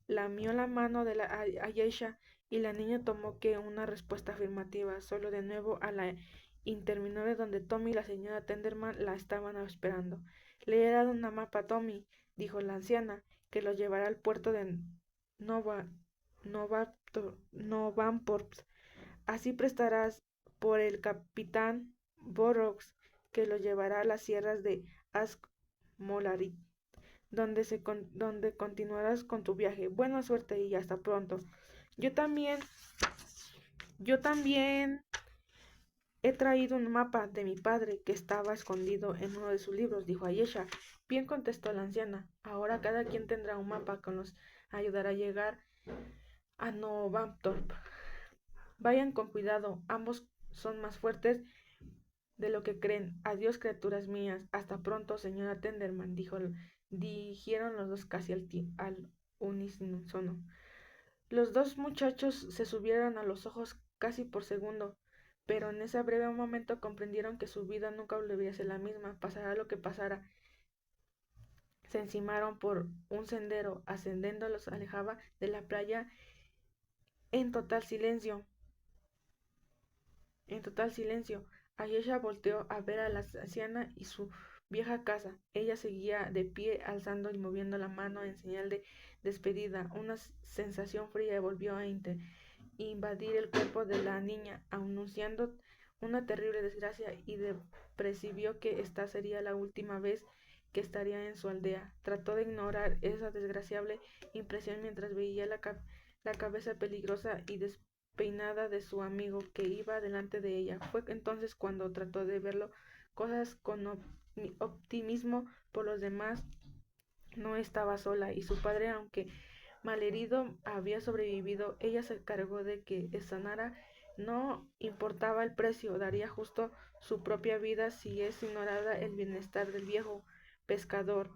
lamió la mano de Ayesha y la niña tomó que una respuesta afirmativa, solo de nuevo a la interminable donde Tommy y la señora Tenderman la estaban esperando. Le he dado una mapa a Tommy, dijo la anciana, que lo llevará al puerto de Nova, Novamports. Así prestarás por el capitán Burroughs, que lo llevará a las sierras de Askmolari, donde continuarás con tu viaje. Buena suerte y hasta pronto. Yo también, yo también, He traído un mapa de mi padre que estaba escondido en uno de sus libros, dijo Ayesha. Bien, contestó la anciana. Ahora cada quien tendrá un mapa que nos ayudará a llegar a Novamtorp. Vayan con cuidado, ambos son más fuertes de lo que creen. Adiós, criaturas mías. Hasta pronto, señora Tenderman, dijeron los dos casi al unísono. Los dos muchachos se subieron a los ojos casi por segundo, pero en ese breve momento comprendieron que su vida nunca volvería a ser la misma, pasara lo que pasara. Se encimaron por un sendero, ascendiendo los alejaba de la playa en total silencio. En total silencio, Ayesha volteó a ver a la anciana y su vieja casa. Ella seguía de pie, alzando y moviendo la mano en señal de despedida. Una sensación fría volvió a invadir el cuerpo de la niña, anunciando una terrible desgracia, y percibió que esta sería la última vez que estaría en su aldea. Trató de ignorar esa desgraciable impresión mientras veía la cabeza peligrosa y despeinada de su amigo que iba delante de ella. Fue entonces cuando trató de verlo cosas con optimismo por los demás. No estaba sola, y su padre, aunque malherido, había sobrevivido. Ella se encargó de que sanara. No importaba el precio, daría justo su propia vida si es ignorada el bienestar del viejo pescador.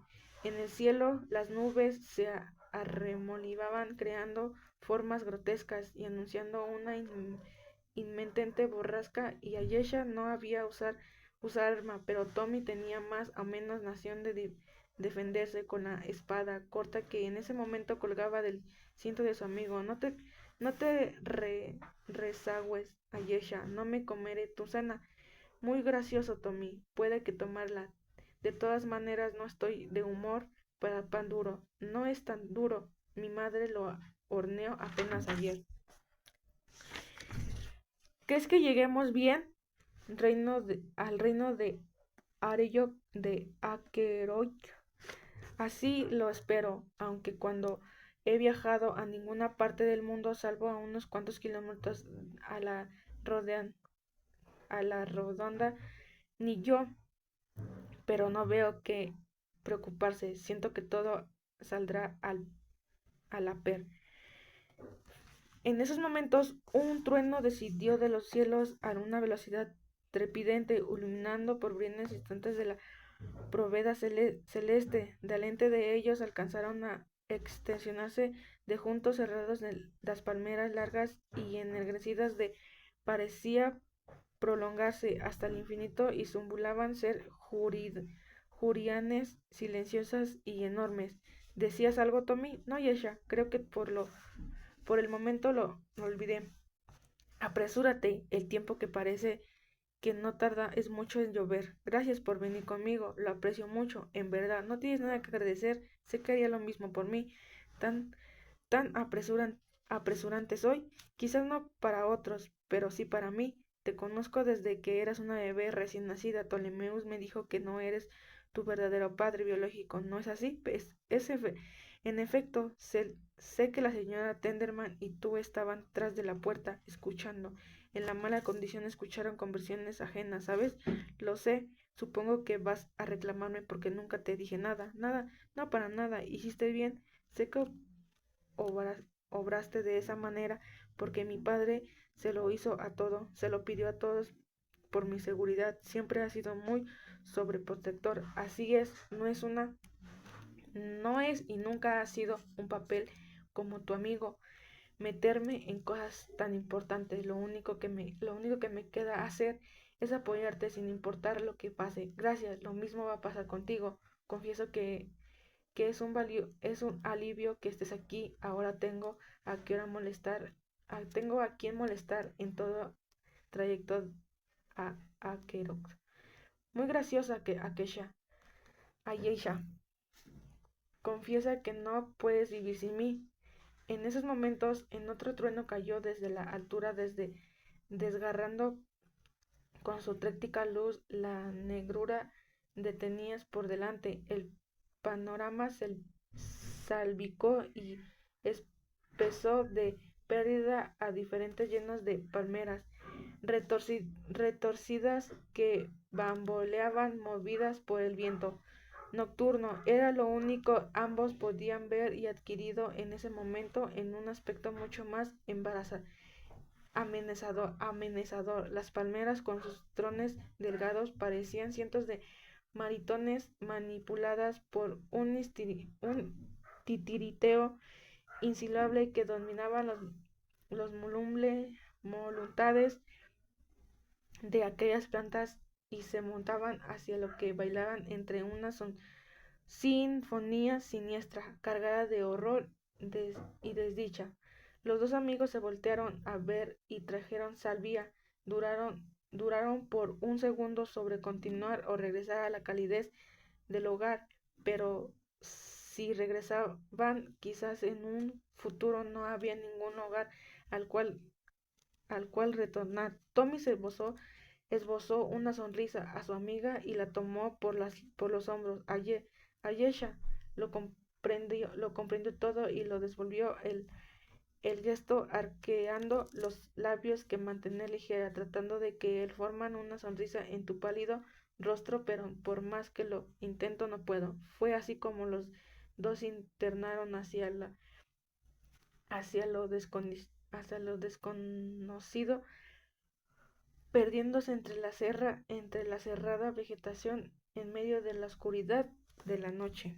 En el cielo las nubes se arremolivaban creando formas grotescas y anunciando una inminente borrasca, y Ayesha no había usar arma, pero Tommy tenía más o menos nación de defenderse con la espada corta que en ese momento colgaba del cinto de su amigo. No te rezagües, Ayesha, no me comeré tu cena. Muy gracioso, Tommy, puede que tomarla. De todas maneras, no estoy de humor para pan duro. No es tan duro. Mi madre lo horneó apenas ayer. ¿Crees que lleguemos bien al reino de Arellok de Akeroyd? Así lo espero, aunque cuando he viajado a ninguna parte del mundo salvo a unos cuantos kilómetros a la, rodean, a la redonda, ni yo, pero no veo que preocuparse. Siento que todo saldrá a la per. En esos momentos, un trueno descendió de los cielos a una velocidad trepidante, iluminando por brillantes instantes de la bóveda celeste. Delante de ellos alcanzaron a extensionarse de juntos cerrados de las palmeras largas y ennegrecidas de parecía prolongarse hasta el infinito, y zumbulaban ser jurianes silenciosas y enormes. ¿Decías algo, Tommy? No, Yesha, creo que por el momento lo olvidé. Apresúrate, el tiempo que parece que no tarda es mucho en llover. Gracias por venir conmigo, lo aprecio mucho, en verdad, no tienes nada que agradecer, sé que haría lo mismo por mí. Tan, tan apresurante soy, quizás no para otros, pero sí para mí. Te conozco desde que eras una bebé recién nacida. Ptolemeus me dijo que no eres tu verdadero padre biológico, ¿no es así? En efecto, sé que la señora Tenderman y tú estaban tras de la puerta, escuchando. En la mala condición escucharon conversaciones ajenas, ¿sabes? Lo sé. Supongo que vas a reclamarme porque nunca te dije nada. Nada, no para nada. Hiciste bien. Sé que obraste de esa manera porque mi padre se lo hizo a todo, se lo pidió a todos por mi seguridad. Siempre ha sido muy sobreprotector. Así es, no es y nunca ha sido un papel como tu amigo meterme en cosas tan importantes. Lo único que me queda hacer es apoyarte sin importar lo que pase. Gracias, lo mismo va a pasar contigo. Confieso que es un alivio que estés aquí. Ahora tengo a quien molestar en todo trayecto a Kerox. Muy graciosa que Akesha. Ayesha, confiesa que no puedes vivir sin mí. En esos momentos, en otro trueno cayó desde la altura, desgarrando con su tréctica luz la negrura de tenías por delante. El panorama se salpicó y espesó de pérdida a diferentes llenos de palmeras. retorcidas que bamboleaban movidas por el viento nocturno. Era lo único ambos podían ver y adquirido en ese momento en un aspecto mucho más amenazador. Las palmeras con sus trones delgados parecían cientos de maritones manipuladas por un titiriteo insilable que dominaba los voluntades de aquellas plantas y se montaban hacia lo que bailaban entre una sinfonía siniestra, cargada de horror y desdicha. Los dos amigos se voltearon a ver y trajeron salvia. Duraron por un segundo sobre continuar o regresar a la calidez del hogar, pero si regresaban, quizás en un futuro no había ningún hogar al cual, al cual retornar. Tommy se esbozó una sonrisa a su amiga y la tomó por los hombros. Ayesha lo comprendió todo y lo devolvió el gesto arqueando los labios que mantener ligera, tratando de que él forman una sonrisa en tu pálido rostro, pero por más que lo intento no puedo. Fue así como los dos internaron hacia hacia lo desconocido, perdiéndose entre la cerrada vegetación en medio de la oscuridad de la noche.